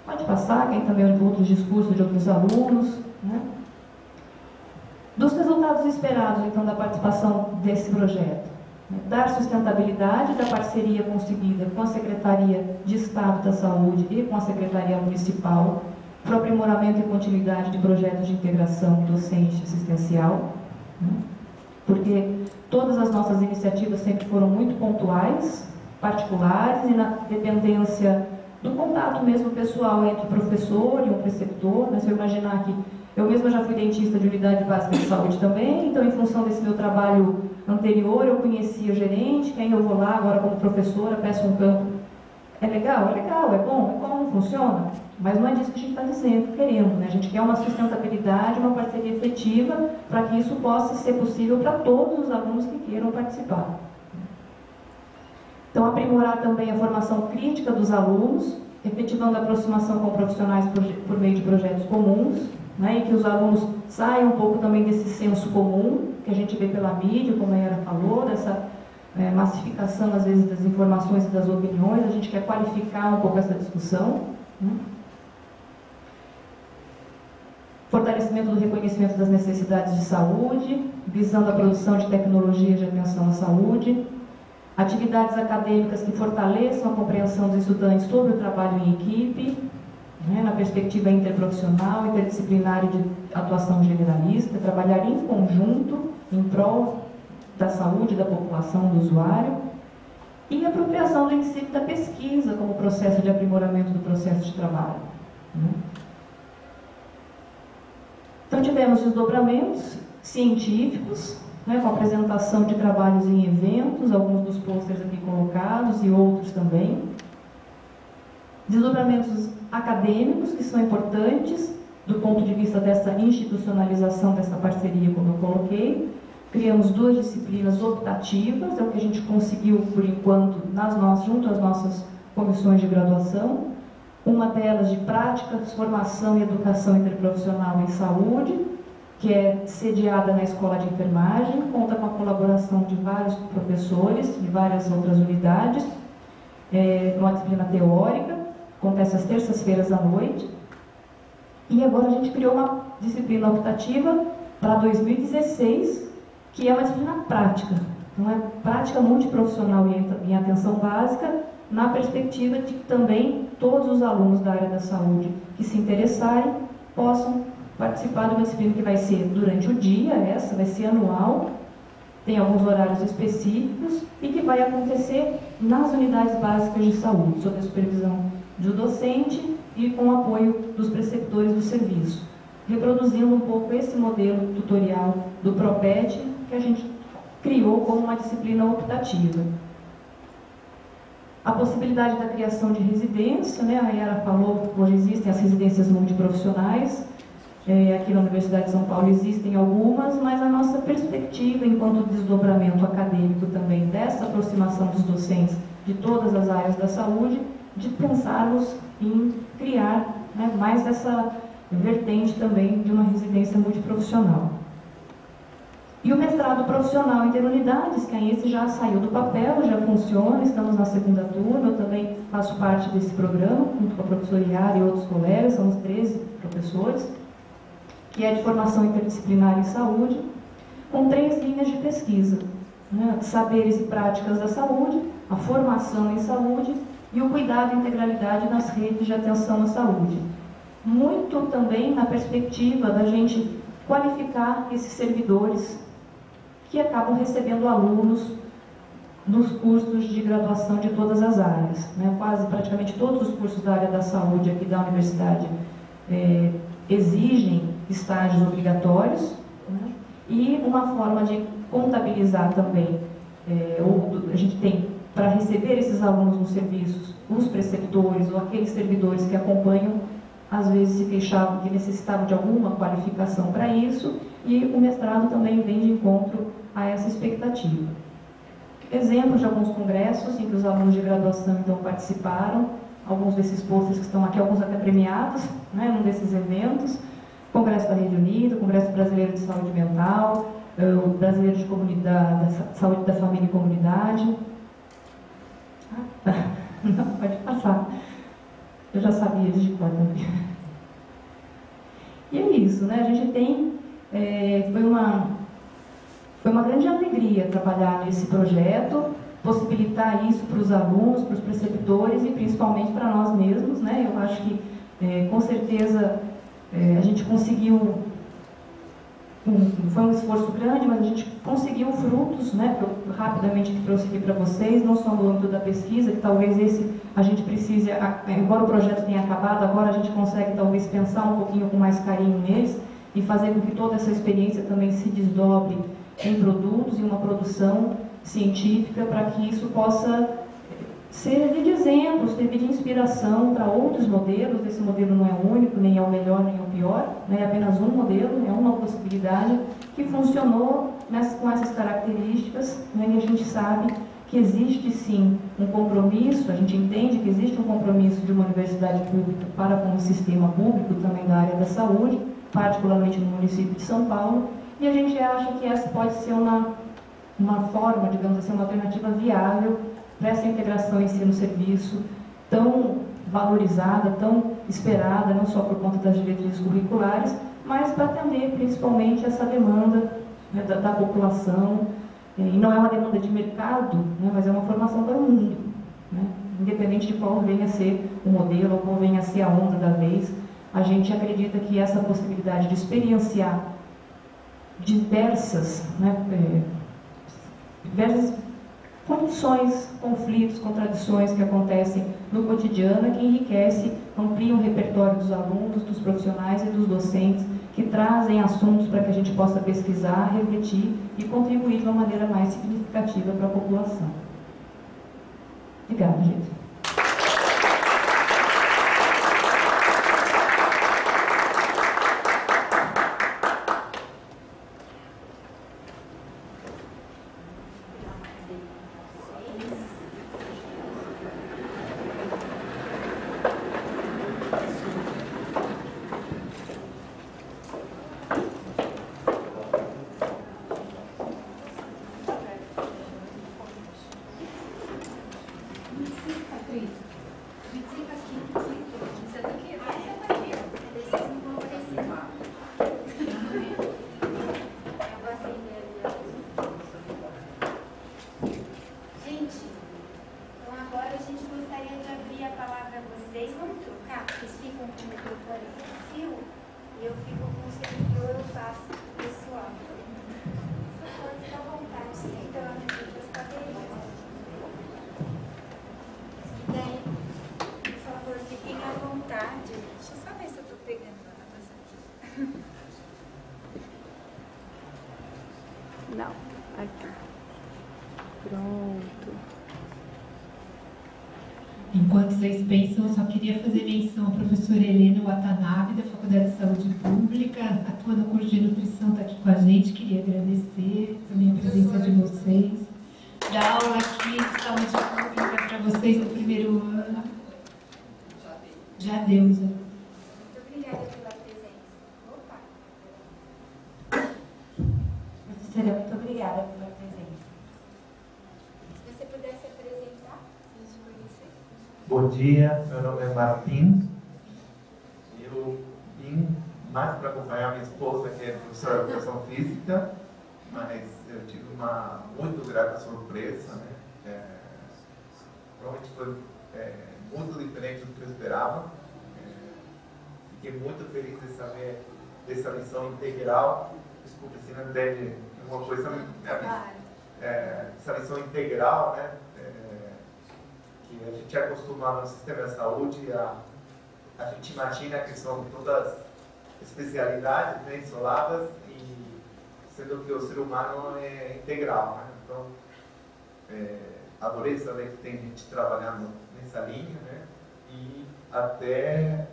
Pode passar, quem também ouviu outros discursos de outros alunos, né? Dos resultados esperados, então, da participação desse projeto. Dar sustentabilidade da parceria conseguida com a Secretaria de Estado da Saúde e com a Secretaria Municipal para o aprimoramento e continuidade de projetos de integração docente assistencial, né? Porque todas as nossas iniciativas sempre foram muito pontuais, particulares e na dependência do contato mesmo pessoal entre o professor e o preceptor, né? Se eu imaginar que eu mesma já fui dentista de unidade básica de saúde também, então, em função desse meu trabalho anterior, eu conhecia o gerente, quem eu vou lá agora como professora, peço um campo. É legal, é bom, funciona, mas não é disso que a gente está dizendo, queremos, né? A gente quer uma sustentabilidade, uma parceria efetiva, para que isso possa ser possível para todos os alunos que queiram participar. Então, aprimorar também a formação crítica dos alunos, efetivando a aproximação com profissionais por meio de projetos comuns, né, e que os alunos saiam um pouco também desse senso comum, que a gente vê pela mídia, como a Yara falou, dessa massificação, às vezes, das informações e das opiniões. A gente quer qualificar um pouco essa discussão, né? Fortalecimento do reconhecimento das necessidades de saúde, visando a produção de tecnologias de atenção à saúde, atividades acadêmicas que fortaleçam a compreensão dos estudantes sobre o trabalho em equipe, né, na perspectiva interprofissional, interdisciplinar e de atuação generalista, trabalhar em conjunto em prol da saúde da população, do usuário, e apropriação do ensino da pesquisa como processo de aprimoramento do processo de trabalho, né? Então, tivemos desdobramentos científicos, né, com apresentação de trabalhos em eventos, alguns dos pôsteres aqui colocados e outros também. Desdobramentos acadêmicos, que são importantes do ponto de vista dessa institucionalização dessa parceria, como eu coloquei. Criamos 2 disciplinas optativas, é o que a gente conseguiu, por enquanto, junto às nossas comissões de graduação. Uma delas de práticas, formação e educação interprofissional em saúde, que é sediada na Escola de Enfermagem, conta com a colaboração de vários professores, de várias outras unidades, uma disciplina teórica, acontece às terças-feiras à noite. E agora a gente criou uma disciplina optativa para 2016, que é uma disciplina prática. Então, é prática multiprofissional em atenção básica, na perspectiva de que também todos os alunos da área da saúde que se interessarem possam participar de uma disciplina que vai ser durante o dia, essa vai ser anual, tem alguns horários específicos e que vai acontecer nas unidades básicas de saúde, sob a supervisão do docente e com o apoio dos preceptores do serviço, reproduzindo um pouco esse modelo tutorial do PROPET que a gente criou como uma disciplina optativa. A possibilidade da criação de residência, né? A Yara falou, hoje existem as residências multiprofissionais, aqui na Universidade de São Paulo existem algumas, mas a nossa perspectiva enquanto desdobramento acadêmico também dessa aproximação dos docentes de todas as áreas da saúde, de pensarmos em criar, né, mais essa vertente também de uma residência multiprofissional. E o mestrado profissional interunidades, que esse já saiu do papel, já funciona, estamos na 2ª turma, eu também faço parte desse programa, junto com a professora Yara e outros colegas, somos 13 professores, que é de formação interdisciplinar em saúde, com 3 linhas de pesquisa, né? Saberes e práticas da saúde, a formação em saúde e o cuidado e integralidade nas redes de atenção à saúde. Muito também na perspectiva da gente qualificar esses servidores que acabam recebendo alunos nos cursos de graduação de todas as áreas, né? Quase praticamente todos os cursos da área da saúde aqui da universidade exigem estágios obrigatórios, né? E uma forma de contabilizar também, a gente tem para receber esses alunos nos serviços, os preceptores ou aqueles servidores que acompanham, às vezes se queixavam que necessitavam de alguma qualificação para isso, e o mestrado também vem de encontro a essa expectativa. Exemplos de alguns congressos em que os alunos de graduação então participaram, alguns desses posters que estão aqui, alguns até premiados, né, num desses eventos: Congresso da Rede Unida, Congresso Brasileiro de Saúde Mental, o Brasileiro de da Saúde da Família e Comunidade. Não, pode passar. Eu já sabia de cor também. E é isso, né? A gente tem... Foi uma grande alegria trabalhar nesse projeto, possibilitar isso para os alunos, para os preceptores e principalmente para nós mesmos, né? Eu acho que, com certeza, a gente conseguiu... Foi um esforço grande, mas a gente conseguiu frutos, né? Que eu rapidamente trouxe aqui para vocês, não só no âmbito da pesquisa, que talvez esse a gente precise, embora o projeto tenha acabado, agora a gente consegue talvez pensar um pouquinho com mais carinho neles e fazer com que toda essa experiência também se desdobre em produtos e uma produção científica para que isso possa servir de exemplo, servir de inspiração para outros modelos. Esse modelo não é único, nem é o melhor, nem é o pior, né? É apenas um modelo, é uma possibilidade que funcionou com essas características, né? E a gente sabe que existe sim um compromisso, a gente entende que existe um compromisso de uma universidade pública para com o sistema público também da área da saúde, particularmente no município de São Paulo, e a gente acha que essa pode ser uma forma, digamos assim, uma alternativa viável para essa integração ensino-serviço tão valorizada, tão esperada, não só por conta das diretrizes curriculares, mas para atender principalmente essa demanda, né, da população. E não é uma demanda de mercado, né, mas é uma formação para o mundo, né? Independente de qual venha a ser o modelo ou qual venha a ser a onda da vez, a gente acredita que essa possibilidade de experienciar diversas condições, conflitos, contradições que acontecem no cotidiano, que enriquece, amplia o repertório dos alunos, dos profissionais e dos docentes que trazem assuntos para que a gente possa pesquisar, refletir e contribuir de uma maneira mais significativa para a população. Obrigada, gente. Não, aqui. Pronto. Enquanto vocês pensam, eu só queria fazer menção à professora Helena Watanabe, da Faculdade de Saúde Pública, atua no curso de nutrição, está aqui com a gente. Queria agradecer também a presença de vocês. Dar aula aqui de saúde pública para vocês no primeiro ano. Já deu, já. Muito obrigada pela presença. Opa! Professora, muito obrigada pela presença. Se você pudesse apresentar, a gente conhecer. Bom dia, meu nome é Martim. Eu vim mais para acompanhar minha esposa, que é professora de educação física, mas eu tive uma muito grata surpresa, né? Realmente foi muito diferente do que eu esperava. Fiquei muito feliz de saber dessa lição integral. Desculpe se não entende alguma coisa. Essa lição integral, né? Que a gente é acostumado no sistema de saúde, a gente imagina que são todas especialidades, né, isoladas, e sendo que o ser humano é integral, né? Então, adorei saber que tem gente trabalhando nessa linha, né? E até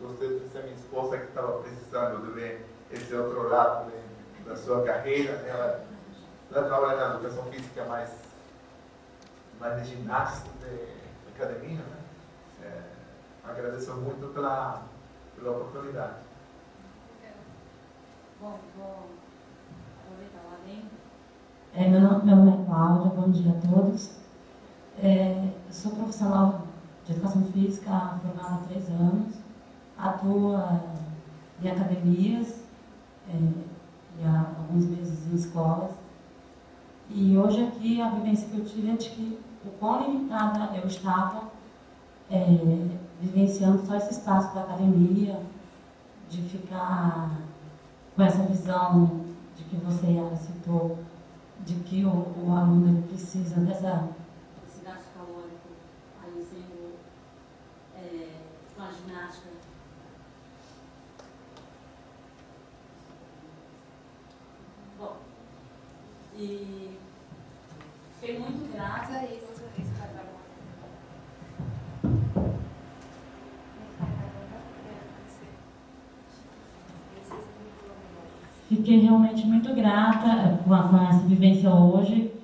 gostei de ser minha esposa, que estava precisando de ver esse outro lado da sua carreira, né? Ela trabalha na educação física mais de ginástica, de academia, né? Agradeço muito pela oportunidade. Bom, vou aproveitar lá dentro. Meu nome é Cláudia, bom dia a todos. Eu sou profissional de educação física, formada há 3 anos, atuo em academias e há alguns meses em escolas. E hoje aqui a vivência que eu tive é de que o quão limitada eu estava vivenciando só esse espaço da academia, de ficar com essa visão de que você citou, de que o aluno ele precisa dessa gasto calórico, aí sendo com a ginástica. Bom, e fiquei muito grata a isso. Fiquei realmente muito grata com essa vivência hoje,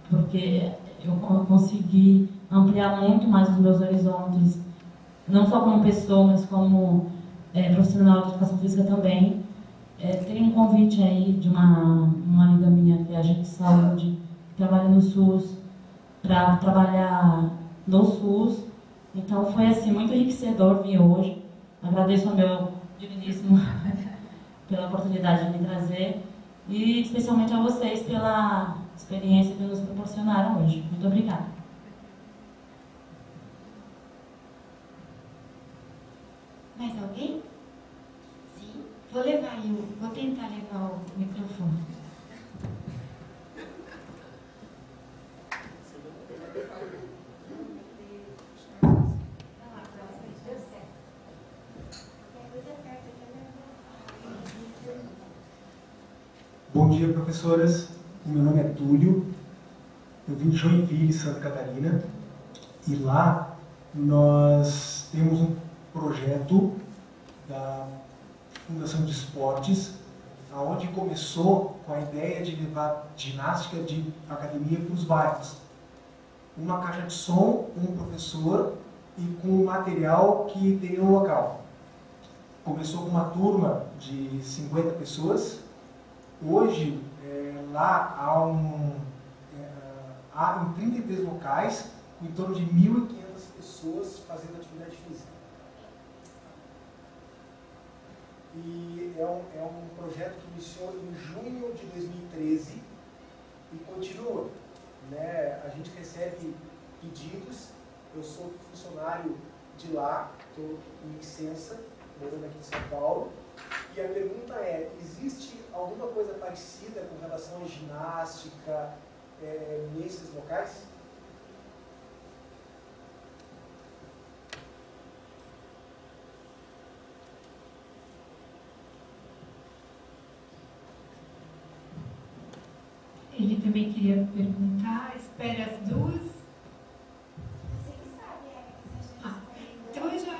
porque eu consegui ampliar muito mais os meus horizontes, não só como pessoa, mas como profissional de educação física também. Tem um convite aí de uma amiga minha, que é agente de saúde, que trabalha no SUS, para trabalhar no SUS. Então foi assim, muito enriquecedor vir hoje. Agradeço ao meu digníssimo pela oportunidade de me trazer e especialmente a vocês pela experiência que nos proporcionaram hoje. Muito obrigada. Mais alguém? Sim. Vou tentar levar o microfone. Deu certo. Qualquer coisa perto aqui. Bom dia, professoras. O meu nome é Túlio. Eu vim de Joinville, Santa Catarina. E lá nós temos um projeto da Fundação de Esportes, onde começou com a ideia de levar ginástica de academia para os bairros. Uma caixa de som, um professor e com o material que tem no local. Começou com uma turma de 50 pessoas. Hoje, lá há em 33 locais, com em torno de 1.500 pessoas fazendo atividade física. E é um projeto que iniciou em junho de 2013 e continua. Né? A gente recebe pedidos. Eu sou funcionário de lá, estou em licença, morando aqui em São Paulo. E a pergunta é, existe alguma coisa parecida com relação à ginástica nesses locais? Ele também queria perguntar, espera as duas. Então eu já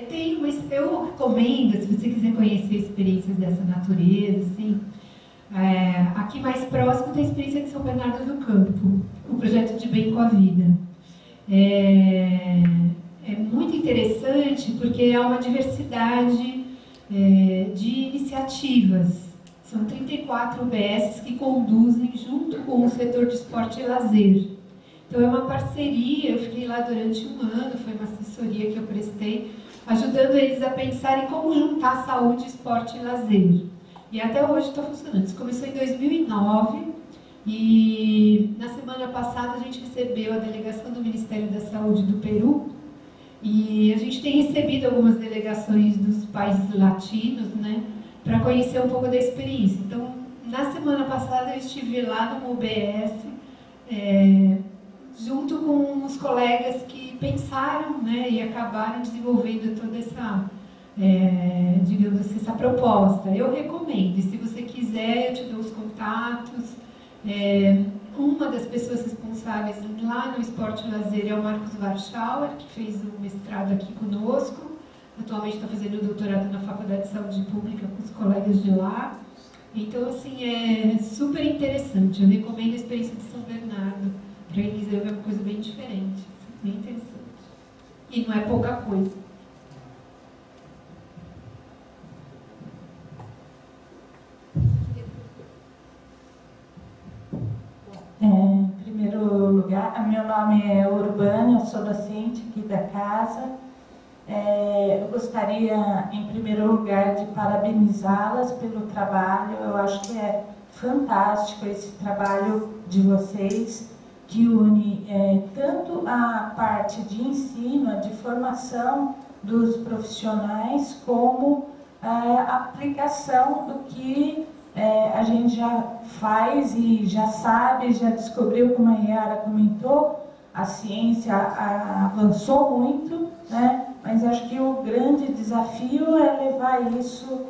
tenho, mas eu recomendo, se você quiser conhecer experiências dessa natureza, assim, aqui mais próximo tem a experiência de São Bernardo do Campo, o projeto de Bem com a Vida. É muito interessante porque há uma diversidade de iniciativas. São 34 UBSs que conduzem junto com o setor de esporte e lazer. Então é uma parceria, eu fiquei lá durante um ano, foi uma assessoria que eu prestei, ajudando eles a pensarem como juntar saúde, esporte e lazer. E até hoje está funcionando. Isso começou em 2009 e na semana passada a gente recebeu a delegação do Ministério da Saúde do Peru e a gente tem recebido algumas delegações dos países latinos, né, para conhecer um pouco da experiência. Então, na semana passada eu estive lá no UBS, junto com os colegas que pensaram, né, e acabaram desenvolvendo toda essa, digamos assim, essa proposta. Eu recomendo, e se você quiser, eu te dou os contatos. Uma das pessoas responsáveis lá no Esporte e Lazer é o Marcos Warschauer, que fez o mestrado aqui conosco. Atualmente está fazendo o doutorado na Faculdade de Saúde Pública com os colegas de lá. Então, assim, é super interessante. Eu recomendo a experiência de São Bernardo. Para eles é uma coisa bem diferente, bem interessante. E não é pouca coisa. Em primeiro lugar, meu nome é Urbana, eu sou docente aqui da casa. Eu gostaria, em primeiro lugar, de parabenizá-las pelo trabalho. Eu acho que é fantástico esse trabalho de vocês, que une tanto a parte de ensino, de formação dos profissionais, como a aplicação do que a gente já faz e já sabe, já descobriu, como a Yara comentou, a ciência avançou muito, né? Mas acho que o grande desafio é levar isso,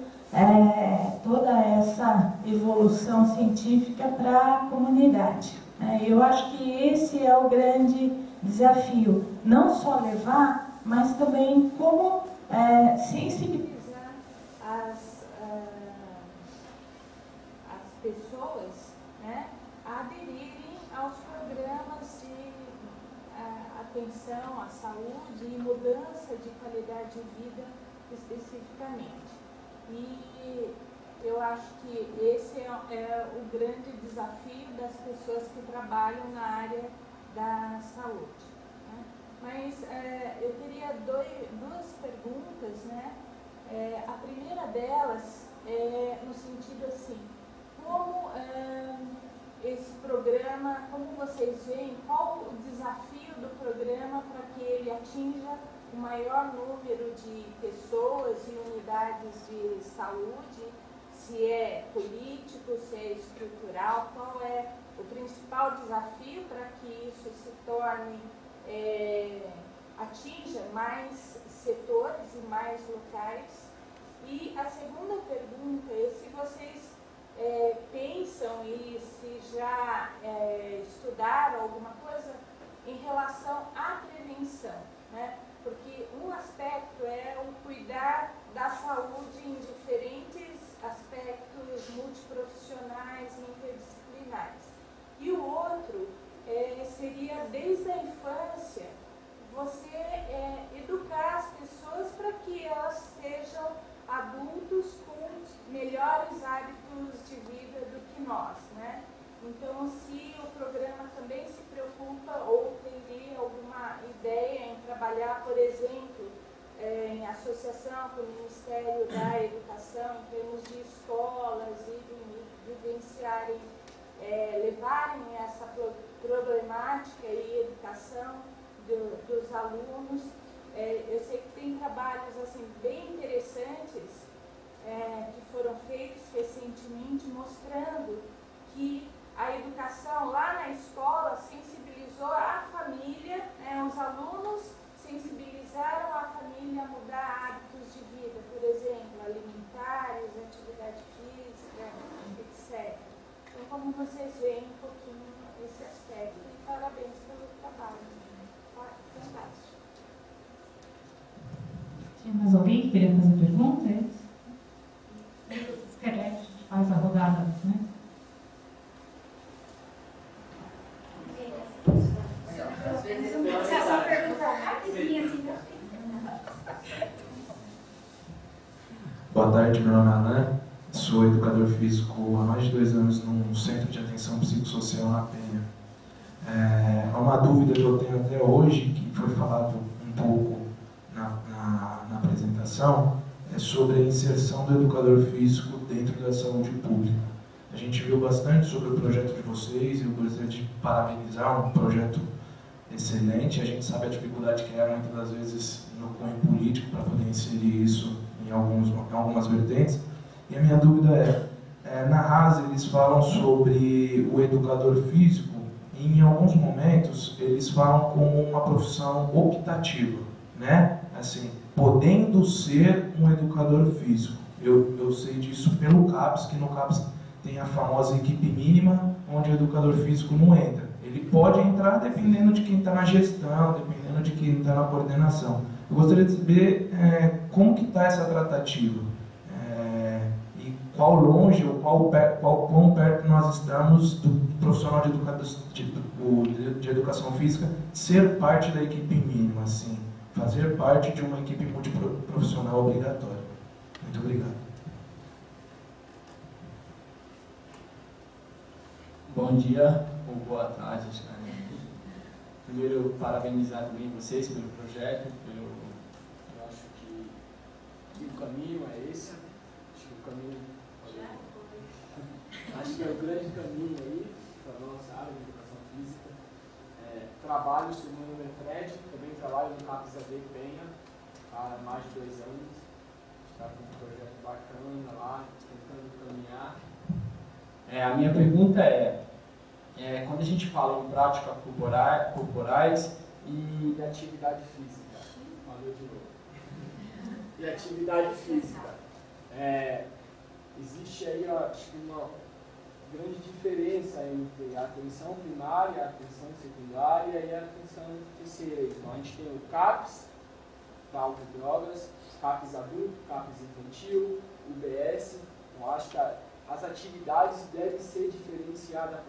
toda essa evolução científica para a comunidade. Eu acho que esse é o grande desafio, não só levar, mas também como sensibilizar as pessoas, né, a aderirem aos programas de atenção à saúde e mudança de qualidade de vida especificamente. E eu acho que esse é o grande desafio das pessoas que trabalham na área da saúde, né? Mas eu teria duas perguntas, né? A primeira delas é no sentido assim, como esse programa, como vocês veem, qual o desafio do programa para que ele atinja o maior número de pessoas e unidades de saúde, se é político, se é estrutural, qual é o principal desafio para que isso se torne, atinja mais setores e mais locais. E a segunda pergunta é se vocês pensam e se já estudaram alguma coisa em relação à prevenção, né? Porque um aspecto é o cuidar da saúde em diferentes aspectos multiprofissionais e interdisciplinares. E o outro seria, desde a infância, você educar as pessoas para que elas sejam adultos com melhores hábitos de vida do que nós, né? Então, se o programa também se preocupa ou teria alguma ideia em trabalhar, por exemplo, em associação com o Ministério da Educação, em termos de escolas e de vivenciarem, levarem essa problemática e educação dos alunos. Eu sei que tem trabalhos assim, bem interessantes que foram feitos recentemente, mostrando que a educação lá na escola sensibilizou a família, os alunos sensibilizaram a família a mudar hábitos de vida, por exemplo, alimentares, atividade física, etc. Então, como vocês veem um pouquinho esse aspecto, e parabéns pelo trabalho. Fantástico. Tinha mais alguém que queria fazer pergunta? A gente faz a rodada, né? Só perguntar rapidinho assim. Boa tarde, meu nome é Alan, sou educador físico há mais de 2 anos num centro de atenção psicossocial na Penha. Uma dúvida que eu tenho até hoje, que foi falado um pouco na apresentação, é sobre a inserção do educador físico dentro da saúde pública. A gente viu bastante sobre o projeto de vocês, eu gostaria de parabenizar, um projeto excelente. A gente sabe a dificuldade que é, muitas das vezes, no cunho político, para poder inserir isso em algumas vertentes. E a minha dúvida na RAS eles falam sobre o educador físico, e em alguns momentos eles falam como uma profissão optativa, né? Assim, podendo ser um educador físico. Eu sei disso pelo CAPES, que no CAPES tem a famosa equipe mínima, onde o educador físico não entra. Ele pode entrar dependendo de quem está na gestão, dependendo de quem está na coordenação. Eu gostaria de saber como que está essa tratativa e qual longe ou quão perto nós estamos do profissional de educação física ser parte da equipe mínima, assim, fazer parte de uma equipe multiprofissional obrigatória. Muito obrigado. Bom dia ou boa tarde. Primeiro, parabenizar também vocês pelo projeto. Eu acho que o caminho é esse. Acho que o caminho acho que é o grande caminho aí para a nossa área de educação física. Trabalho, meu nome é Fred, também trabalho no CAPES AD Penha há mais de 2 anos. Está com um projeto bacana lá, tentando caminhar. A minha pergunta quando a gente fala em práticas corporais e atividade física, valeu de novo, e atividade física, existe aí, acho que uma grande diferença entre a atenção primária, a atenção secundária e a atenção terceira. Então a gente tem o CAPES, para autodrogas, CAPES adulto, CAPES infantil, UBS. Então acho que as atividades devem ser diferenciadas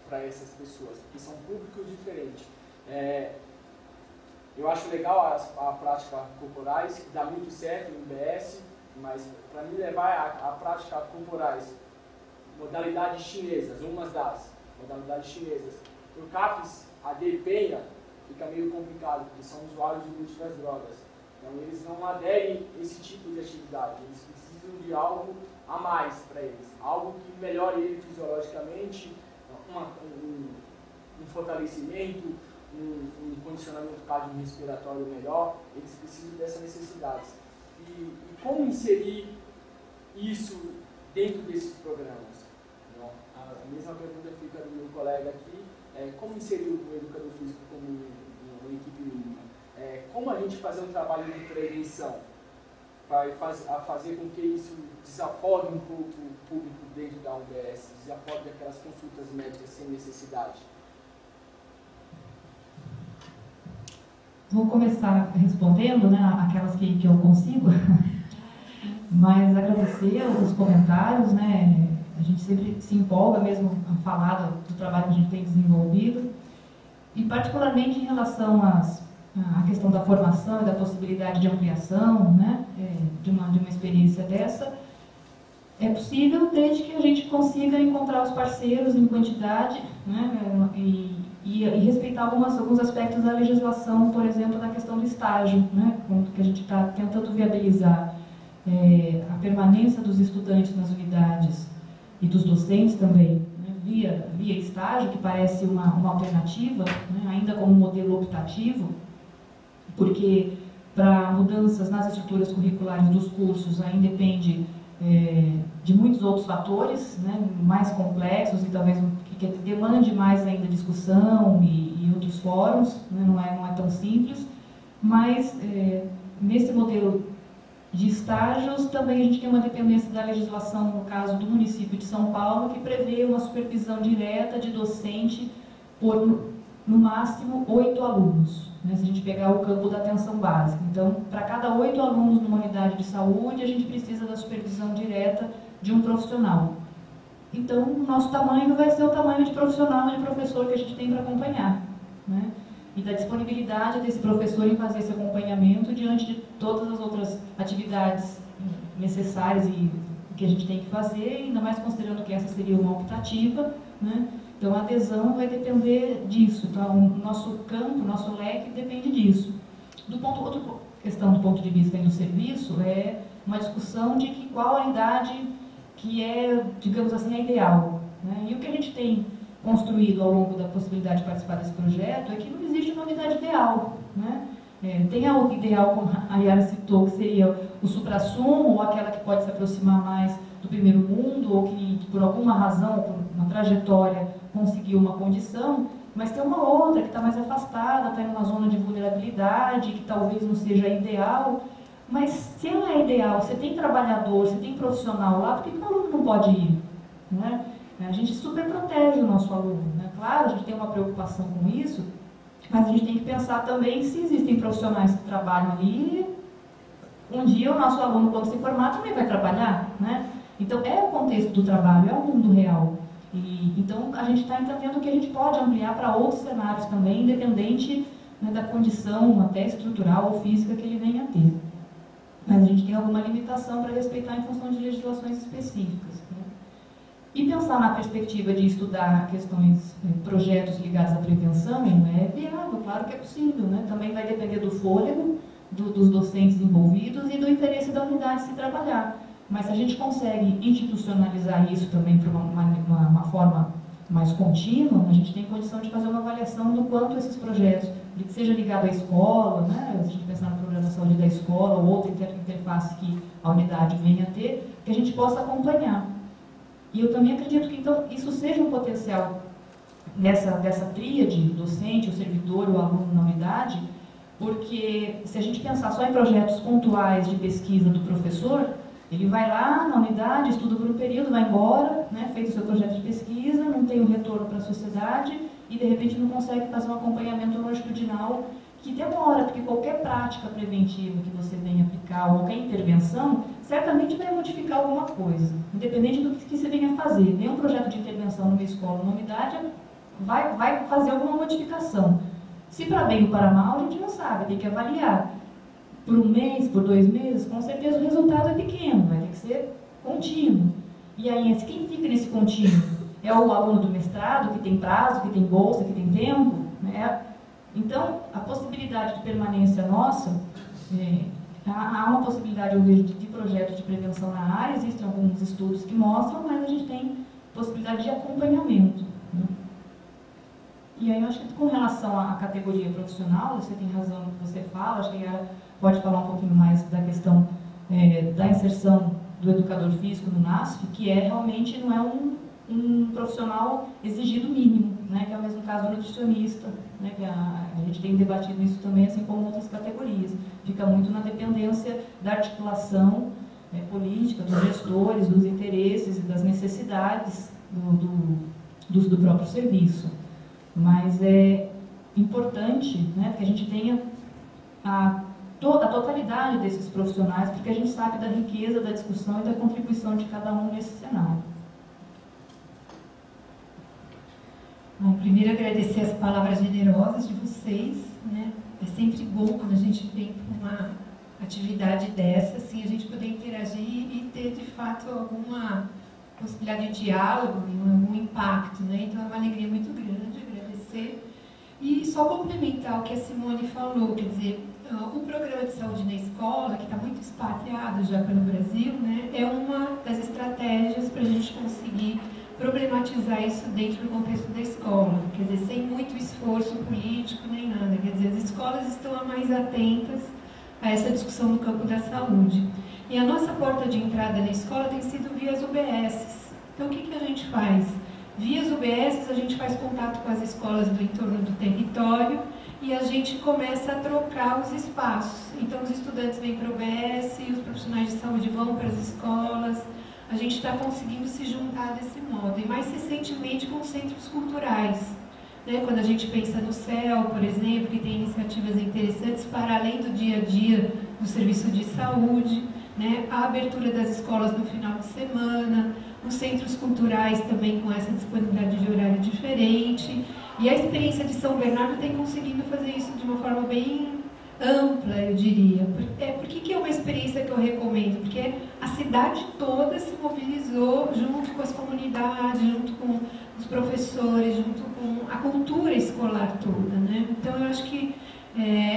para essas pessoas, porque são públicos diferentes. Eu acho legal a prática corporais, que dá muito certo no UBS, mas para me levar a prática corporais, modalidades chinesas, umas das modalidades chinesas, o CAPES AD Penha fica meio complicado, porque são usuários de múltiplas drogas. Então eles não aderem a esse tipo de atividade, eles precisam de algo a mais para eles, algo que melhore ele fisiologicamente, um fortalecimento, um condicionamento cardiorrespiratório melhor. Eles precisam dessas necessidades. E como inserir isso dentro desses programas? Não? A mesma pergunta fica do meu colega aqui, como inserir o educador físico como uma equipe mínima? Como a gente fazer um trabalho de prevenção? vai fazer com que isso desafogue um pouco o público dentro da UBS, desafogue aquelas consultas médicas sem necessidade? Vou começar respondendo, né, aquelas que eu consigo, mas agradecer os comentários, né, a gente sempre se empolga mesmo a falar do trabalho que a gente tem desenvolvido, e particularmente em relação à questão da formação e da possibilidade de ampliação, né, de uma experiência dessa, é possível desde que a gente consiga encontrar os parceiros em quantidade, né, e respeitar alguns aspectos da legislação, por exemplo, na questão do estágio, né, que a gente está tentando viabilizar a permanência dos estudantes nas unidades e dos docentes também, né, via estágio, que parece uma alternativa, né, ainda como modelo optativo, porque para mudanças nas estruturas curriculares dos cursos ainda depende de muitos outros fatores, né, mais complexos e talvez que demande mais ainda discussão e outros fóruns, né, não é tão simples, mas nesse modelo de estágios também a gente tem uma dependência da legislação, no caso do município de São Paulo, que prevê uma supervisão direta de docente por, no máximo, 8 alunos, né, se a gente pegar o campo da atenção básica. Então, para cada 8 alunos numa unidade de saúde, a gente precisa da supervisão direta de um profissional. Então, o nosso tamanho vai ser o tamanho de profissional e de professor que a gente tem para acompanhar, né? E da disponibilidade desse professor em fazer esse acompanhamento diante de todas as outras atividades necessárias e que a gente tem que fazer, ainda mais considerando que essa seria uma optativa, né? Então, a adesão vai depender disso. Então, o nosso campo, o nosso leque depende disso. Outra questão do ponto de vista do serviço é uma discussão de qual a idade que é, digamos assim, a ideal, né? E o que a gente tem construído ao longo da possibilidade de participar desse projeto é que não existe uma unidade ideal, né? Tem a ideal, como a Yara citou, que seria o suprassumo, ou aquela que pode se aproximar mais do primeiro mundo, ou que por alguma razão, por uma trajetória, conseguiu uma condição, mas tem uma outra que está mais afastada, está em uma zona de vulnerabilidade, que talvez não seja ideal. Mas se ela é ideal, você tem trabalhador, você tem profissional lá, por que o aluno não pode ir? Né? A gente super protege o nosso aluno, né? Claro, a gente tem uma preocupação com isso, mas a gente tem que pensar também se existem profissionais que trabalham ali, um dia o nosso aluno, quando se formar, também vai trabalhar, né? Então, é o contexto do trabalho, é o mundo real. Então, a gente está entendendo que a gente pode ampliar para outros cenários também, independente, né, da condição até estrutural ou física que ele venha a ter. Mas a gente tem alguma limitação para respeitar em função de legislações específicas, né? E pensar na perspectiva de estudar questões, projetos ligados à prevenção, é viável, claro que é possível, né? Também vai depender do fôlego dos docentes envolvidos e do interesse da unidade se trabalhar. Mas se a gente consegue institucionalizar isso também para uma forma mais contínua, a gente tem condição de fazer uma avaliação do quanto esses projetos, que seja ligado à escola, né, se a gente pensar no programa de saúde da escola ou outra interface que a unidade venha a ter, que a gente possa acompanhar. E eu também acredito que então isso seja um potencial dessa tríade, docente, o servidor, o aluno na unidade, porque se a gente pensar só em projetos pontuais de pesquisa do professor, ele vai lá na unidade, estuda por um período, vai embora, né, feito o seu projeto de pesquisa, não tem um retorno para a sociedade e, de repente, não consegue fazer um acompanhamento longitudinal que demora, porque qualquer prática preventiva que você venha aplicar, ou qualquer intervenção, certamente vai modificar alguma coisa, independente do que você venha fazer. Nenhum projeto de intervenção numa escola, numa unidade, vai fazer alguma modificação. Se para bem ou para mal, a gente não sabe, tem que avaliar. Por um mês, por 2 meses, com certeza o resultado é pequeno, vai ter que ser contínuo. E aí, quem fica nesse contínuo? É o aluno do mestrado, que tem prazo, que tem bolsa, que tem tempo, né? Então, a possibilidade de permanência nossa, há uma possibilidade, eu vejo, de projetos de prevenção na área, existem alguns estudos que mostram, mas a gente tem possibilidade de acompanhamento, né? E aí, eu acho que com relação à categoria profissional, você tem razão no que você fala, acho que ela pode falar um pouquinho mais da questão da inserção do educador físico no NASF, que realmente não é um profissional exigido mínimo, né, que é o mesmo caso do nutricionista, né, que a gente tem debatido isso também, assim como outras categorias. Fica muito na dependência da articulação política, dos gestores, dos interesses e das necessidades do próprio serviço. Mas é importante, né, que a gente tenha a totalidade desses profissionais, porque a gente sabe da riqueza da discussão e da contribuição de cada um nesse cenário. Bom, primeiro agradecer as palavras generosas de vocês, né? É sempre bom quando a gente vem para uma atividade dessa, assim, a gente poder interagir e ter de fato alguma possibilidade de diálogo e algum impacto, né? Então é uma alegria muito grande agradecer. E só complementar o que a Simone falou, quer dizer, o programa de saúde na escola, que está muito espalhado já pelo Brasil, né, é uma das estratégias para a gente conseguir problematizar isso dentro do contexto da escola, quer dizer, sem muito esforço político nem nada, quer dizer, as escolas estão mais atentas a essa discussão no campo da saúde. E a nossa porta de entrada na escola tem sido via as UBSs. Então, o que a gente faz? Via as UBSs, a gente faz contato com as escolas do entorno do território e a gente começa a trocar os espaços. Então, os estudantes vêm para a UBS, os profissionais de saúde vão para as escolas. A gente está conseguindo se juntar desse modo. E mais recentemente com os centros culturais. Né? Quando a gente pensa no CEL, por exemplo, que tem iniciativas interessantes para além do dia a dia do serviço de saúde, né? A abertura das escolas no final de semana, os centros culturais também com essa disponibilidade de horário diferente. E a experiência de São Bernardo tem conseguido fazer isso de uma forma bem ampla, eu diria. Por que é uma experiência que eu recomendo? Porque a cidade toda se mobilizou junto com as comunidades, junto com os professores, junto com a cultura escolar toda, né? Então, eu acho que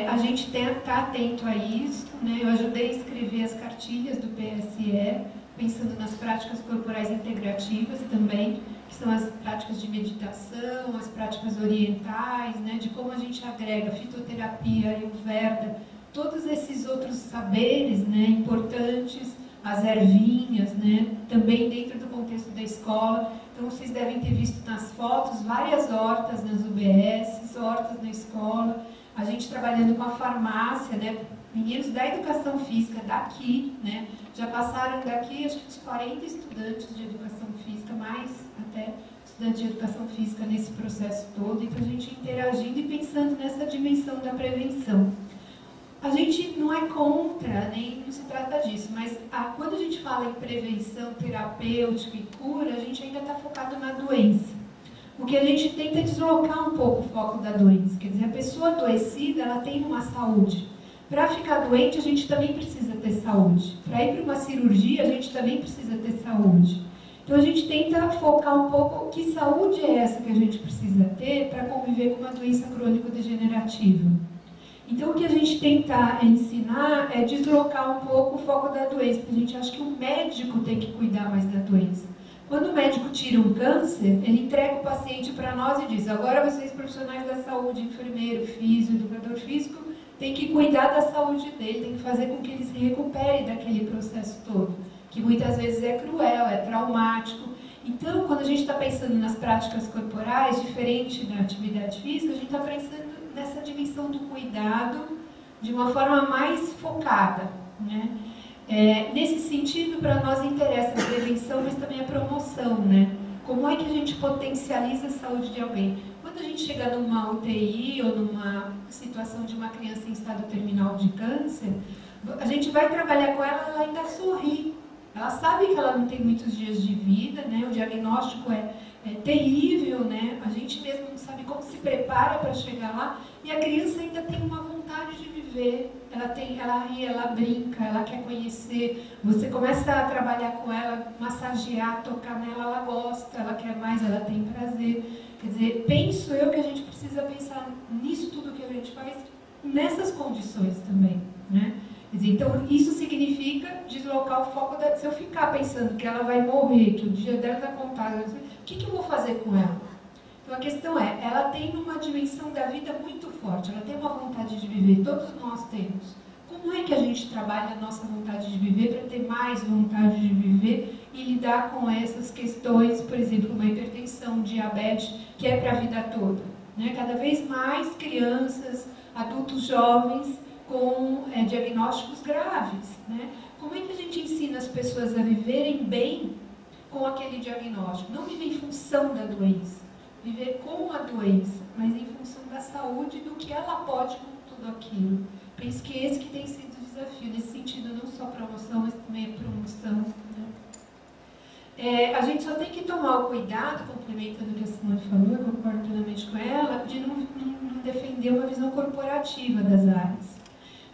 a gente está atento a isso, né? Eu ajudei a escrever as cartilhas do PSE, pensando nas práticas corporais integrativas também, que são as práticas de meditação, as práticas orientais, né, de como a gente agrega fitoterapia, ayurveda, todos esses outros saberes, né, importantes, as ervinhas, né, também dentro do contexto da escola. Então, vocês devem ter visto nas fotos várias hortas nas UBS, hortas na escola, a gente trabalhando com a farmácia, né, meninos da educação física daqui, né, já passaram daqui, acho que uns 40 estudantes de educação física, mais até estudantes de educação física nesse processo todo, então a gente interagindo e pensando nessa dimensão da prevenção. A gente não é contra, nem não se trata disso, mas quando a gente fala em prevenção terapêutica e cura, a gente ainda está focado na doença. O que a gente tenta é deslocar um pouco o foco da doença, quer dizer, a pessoa adoecida, ela tem uma saúde. Para ficar doente, a gente também precisa ter saúde. Para ir para uma cirurgia, a gente também precisa ter saúde. Então, a gente tenta focar um pouco que saúde é essa que a gente precisa ter para conviver com uma doença crônico-degenerativa. Então, o que a gente tenta ensinar é deslocar um pouco o foco da doença, porque a gente acha que o médico tem que cuidar mais da doença. Quando o médico tira um câncer, ele entrega o paciente para nós e diz: agora vocês, profissionais da saúde, enfermeiro, físio, educador físico, tem que cuidar da saúde dele, tem que fazer com que ele se recupere daquele processo todo, que muitas vezes é cruel, é traumático. Então, quando a gente está pensando nas práticas corporais, diferente da atividade física, a gente está pensando nessa dimensão do cuidado de uma forma mais focada, né? Nesse sentido, para nós interessa a prevenção, mas também a promoção, né? Como é que a gente potencializa a saúde de alguém? Quando a gente chega numa UTI ou numa situação de uma criança em estado terminal de câncer, a gente vai trabalhar com ela, ela ainda sorri. Ela sabe que ela não tem muitos dias de vida, né? O diagnóstico é terrível, né? A gente mesmo não sabe como se prepara para chegar lá. E a criança ainda tem uma vontade de viver. Ela ri, ela brinca, ela quer conhecer. Você começa a trabalhar com ela, massagear, tocar nela, ela gosta, ela quer mais, ela tem prazer. Quer dizer, penso eu que a gente precisa pensar nisso tudo que a gente faz, nessas condições também, né? Quer dizer, então, isso significa deslocar o foco da... Se eu ficar pensando que ela vai morrer, que o dia dela está contado, o que eu vou fazer com ela? Então, a questão é, ela tem uma dimensão da vida muito forte, ela tem uma vontade de viver, todos nós temos. Como é que a gente trabalha a nossa vontade de viver para ter mais vontade de viver e lidar com essas questões, por exemplo, uma hipertensão, diabetes, que é para a vida toda, né? Cada vez mais crianças, adultos jovens com diagnósticos graves, né? Como é que a gente ensina as pessoas a viverem bem com aquele diagnóstico? Não viver em função da doença, viver com a doença, mas em função da saúde e do que ela pode com tudo aquilo. Penso que esse que tem sido o desafio, nesse sentido, não só promoção, mas também promoção, né? A gente só tem que tomar o cuidado, complementando o que a Simone falou, eu concordo plenamente com ela, de não defender uma visão corporativa das áreas.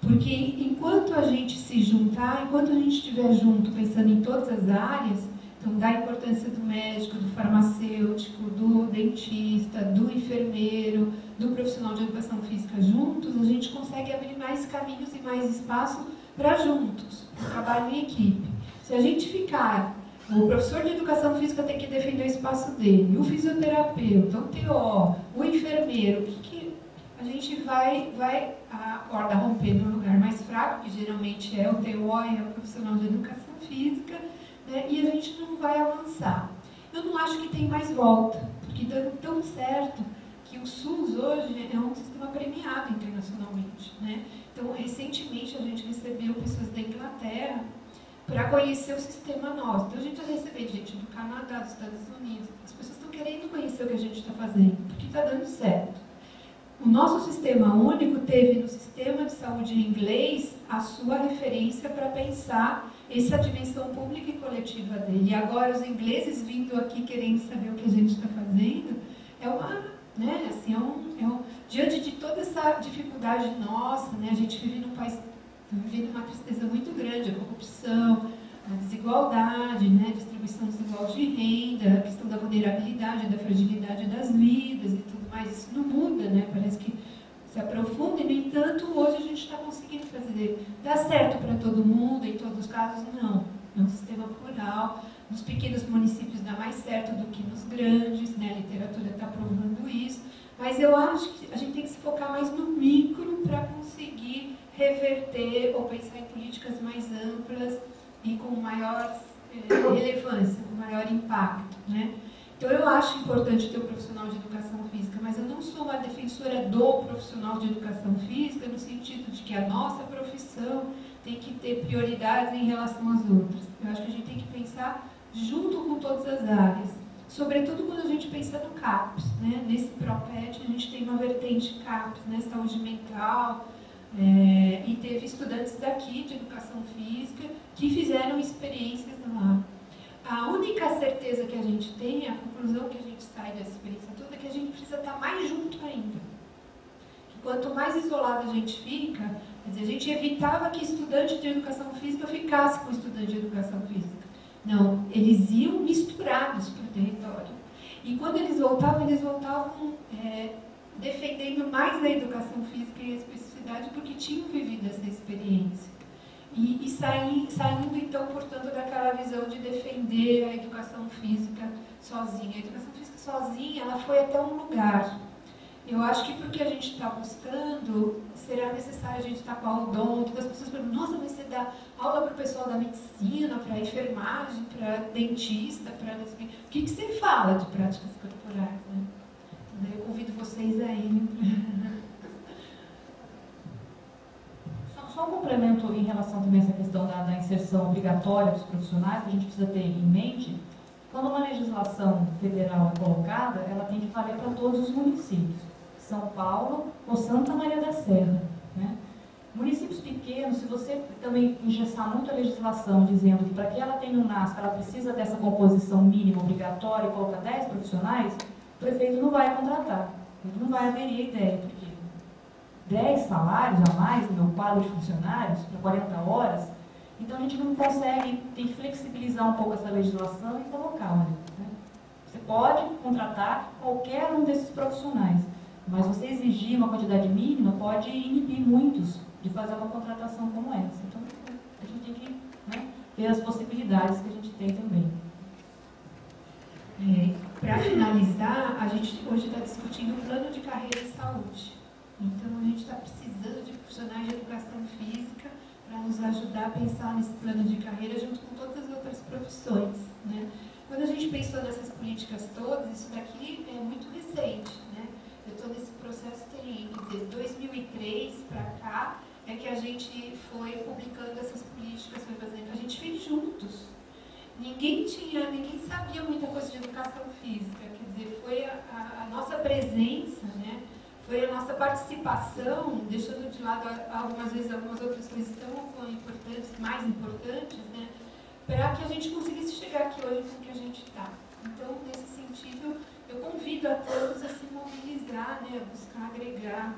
Porque enquanto a gente se juntar, enquanto a gente estiver junto, pensando em todas as áreas, então da importância do médico, do farmacêutico, do dentista, do enfermeiro, do profissional de educação física juntos, a gente consegue abrir mais caminhos e mais espaço para juntos, trabalho em equipe. Se a gente ficar, o professor de educação física tem que defender o espaço dele, o fisioterapeuta, o TO, o enfermeiro, a gente vai a corda romper no lugar mais fraco, que geralmente é o TO e é o profissional de educação física, né, e a gente não vai avançar. Eu não acho que tem mais volta, porque dando tão certo que o SUS hoje é um sistema premiado internacionalmente, né? Então, recentemente a gente recebeu pessoas da Inglaterra para conhecer o sistema nosso. Então, a gente está recebendo gente do Canadá, dos Estados Unidos. As pessoas estão querendo conhecer o que a gente está fazendo, porque está dando certo. O nosso sistema único teve no sistema de saúde em inglês a sua referência para pensar essa dimensão pública e coletiva dele. E agora os ingleses vindo aqui querendo saber o que a gente está fazendo, né, assim, diante de toda essa dificuldade nossa, né, a gente vive num país vivendo uma tristeza muito grande, a corrupção, a desigualdade, né, a distribuição desigual de renda, a questão da vulnerabilidade, da fragilidade das vidas e tudo mais. Isso não muda, né? Parece que se aprofunda e, no entanto, hoje a gente está conseguindo fazer. Dá certo para todo mundo, em todos os casos, não. É um sistema plural. Nos pequenos municípios dá mais certo do que nos grandes, né? A literatura está provando isso. Mas eu acho que a gente tem que se focar mais no micro para conseguir reverter ou pensar em políticas mais amplas e com maior relevância, com maior impacto, né? Então, eu acho importante ter o profissional de educação física, mas eu não sou uma defensora do profissional de educação física no sentido de que a nossa profissão tem que ter prioridades em relação às outras. Eu acho que a gente tem que pensar junto com todas as áreas, sobretudo quando a gente pensa no CAPS, né? Nesse ProPet, a gente tem uma vertente CAPS, né? Saúde mental, e teve estudantes daqui de educação física que fizeram experiências lá. A única certeza que a gente tem, a conclusão que a gente sai dessa experiência toda, é que a gente precisa estar mais junto ainda. Que quanto mais isolado a gente fica, quer dizer, a gente evitava que estudante de educação física ficasse com estudante de educação física. Não, eles iam misturados para o território. E quando eles voltavam defendendo mais a educação física e a especificidade porque tinham vivido essa experiência. E saindo, então, portanto, daquela visão de defender a educação física sozinha. A educação física sozinha, ela foi até um lugar. Eu acho que porque a gente está buscando, será necessário a gente estar com a odonto, as pessoas perguntam, nossa, mas você dá aula para o pessoal da medicina, para enfermagem, para dentista, para... O que você fala de práticas corporais, né? Então, eu convido vocês aí. Só um complemento em relação também a essa questão da inserção obrigatória dos profissionais, que a gente precisa ter em mente. Quando uma legislação federal é colocada, ela tem que valer para todos os municípios. São Paulo ou Santa Maria da Serra, né? Municípios pequenos, se você também engessar muito a legislação, dizendo que para que ela tenha um NASP, ela precisa dessa composição mínima obrigatória e colocar 10 profissionais, o prefeito não vai contratar, ele não vai aderir à ideia, porque 10 salários a mais no meu quadro de funcionários, para 40 horas, então a gente não consegue, tem que flexibilizar um pouco essa legislação e colocar, né? Você pode contratar qualquer um desses profissionais, mas você exigir uma quantidade mínima pode inibir muitos de fazer uma contratação como essa. Então, a gente tem que, né, ver as possibilidades que a gente tem também. Para finalizar, a gente hoje está discutindo o plano de carreira em saúde. Então, a gente está precisando de profissionais de educação física para nos ajudar a pensar nesse plano de carreira junto com todas as outras profissões, né? quando a gente pensou nessas políticas todas, isso daqui é muito recente, né? Eu estou nesse processo, tem, quer dizer, 2003 para cá, é que a gente foi publicando essas políticas, foi fazendo, a gente fez juntos. Ninguém sabia muita coisa de educação física, quer dizer, foi a nossa presença, né? Foi a nossa participação, deixando de lado algumas vezes algumas outras coisas tão importantes, mais importantes, né? Para que a gente conseguisse chegar aqui hoje com o que a gente está. Então, nesse sentido, eu convido a todos a se mobilizar, né? A buscar agregar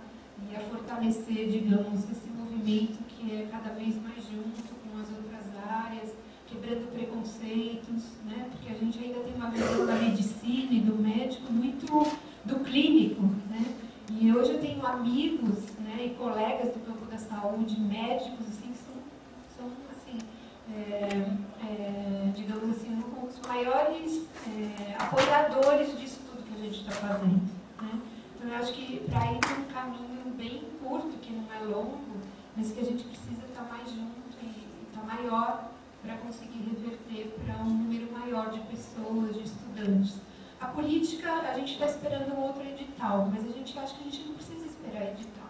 e a fortalecer, digamos, esse movimento que é cada vez mais junto com as outras áreas, quebrando preconceitos, né? Porque a gente ainda tem uma visão da medicina e do médico muito do clínico, né? E hoje eu tenho amigos, né, e colegas do campo da saúde, médicos, assim, que são assim, digamos assim, os maiores apoiadores disso tudo que a gente está fazendo, né? Então eu acho que para ir por um caminho bem curto, que não é longo, mas que a gente precisa estar mais junto e estar maior para conseguir reverter para um número maior de pessoas, de estudantes. A política, a gente está esperando um outro edital, mas a gente acha que a gente não precisa esperar edital.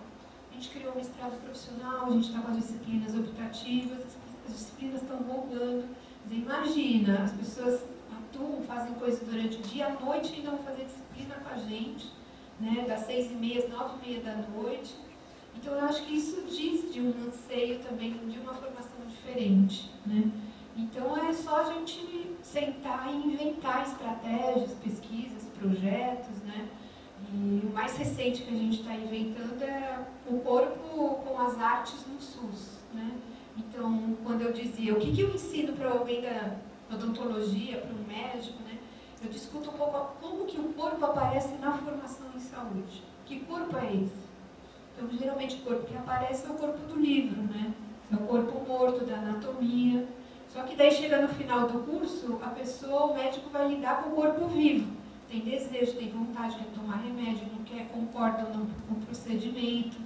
A gente criou um mestrado profissional, a gente está com as disciplinas optativas, as disciplinas estão bombando. Imagina, as pessoas atuam, fazem coisas durante o dia, à noite ainda vão fazer disciplina com a gente, né, das 6h30 às 9h30 da noite. Então, eu acho que isso diz de um anseio também, de uma formação diferente, né? Então, é só a gente sentar e inventar estratégias, pesquisas, projetos, né? E o mais recente que a gente está inventando é o corpo com as artes no SUS, né? Então, quando eu dizia, o que eu ensino para alguém da odontologia, para um médico, né? Eu discuto um pouco como que o corpo aparece na formação em saúde. Que corpo é esse? Então, geralmente, o corpo que aparece é o corpo do livro, né? É o corpo morto, da anatomia. Só que daí chega no final do curso, a pessoa, o médico vai lidar com o corpo vivo. Tem desejo, tem vontade, quer tomar remédio, não quer, concorda ou não com o procedimento,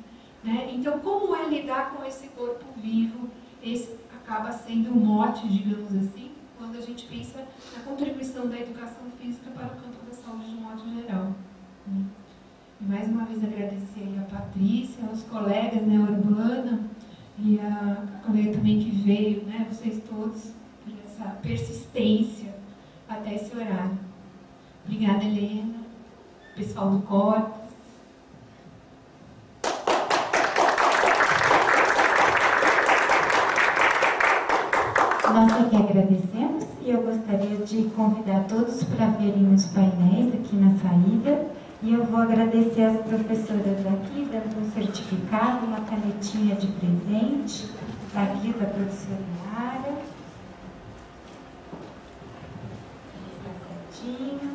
né? Então, como é lidar com esse corpo vivo? Esse acaba sendo o mote, digamos assim, quando a gente pensa na contribuição da educação física para o campo da saúde de um modo geral, né? E mais uma vez agradecer aí a Patrícia, aos colegas, né, a Urbana, e a colega também que veio, né, vocês todos, por essa persistência até esse horário. Obrigada, Helena, pessoal do Corpus. Nós aqui agradecemos e eu gostaria de convidar todos para verem os painéis aqui na saída. E eu vou agradecer às professoras aqui, dando um certificado, uma canetinha de presente, aqui da professora Yara. Está certinho.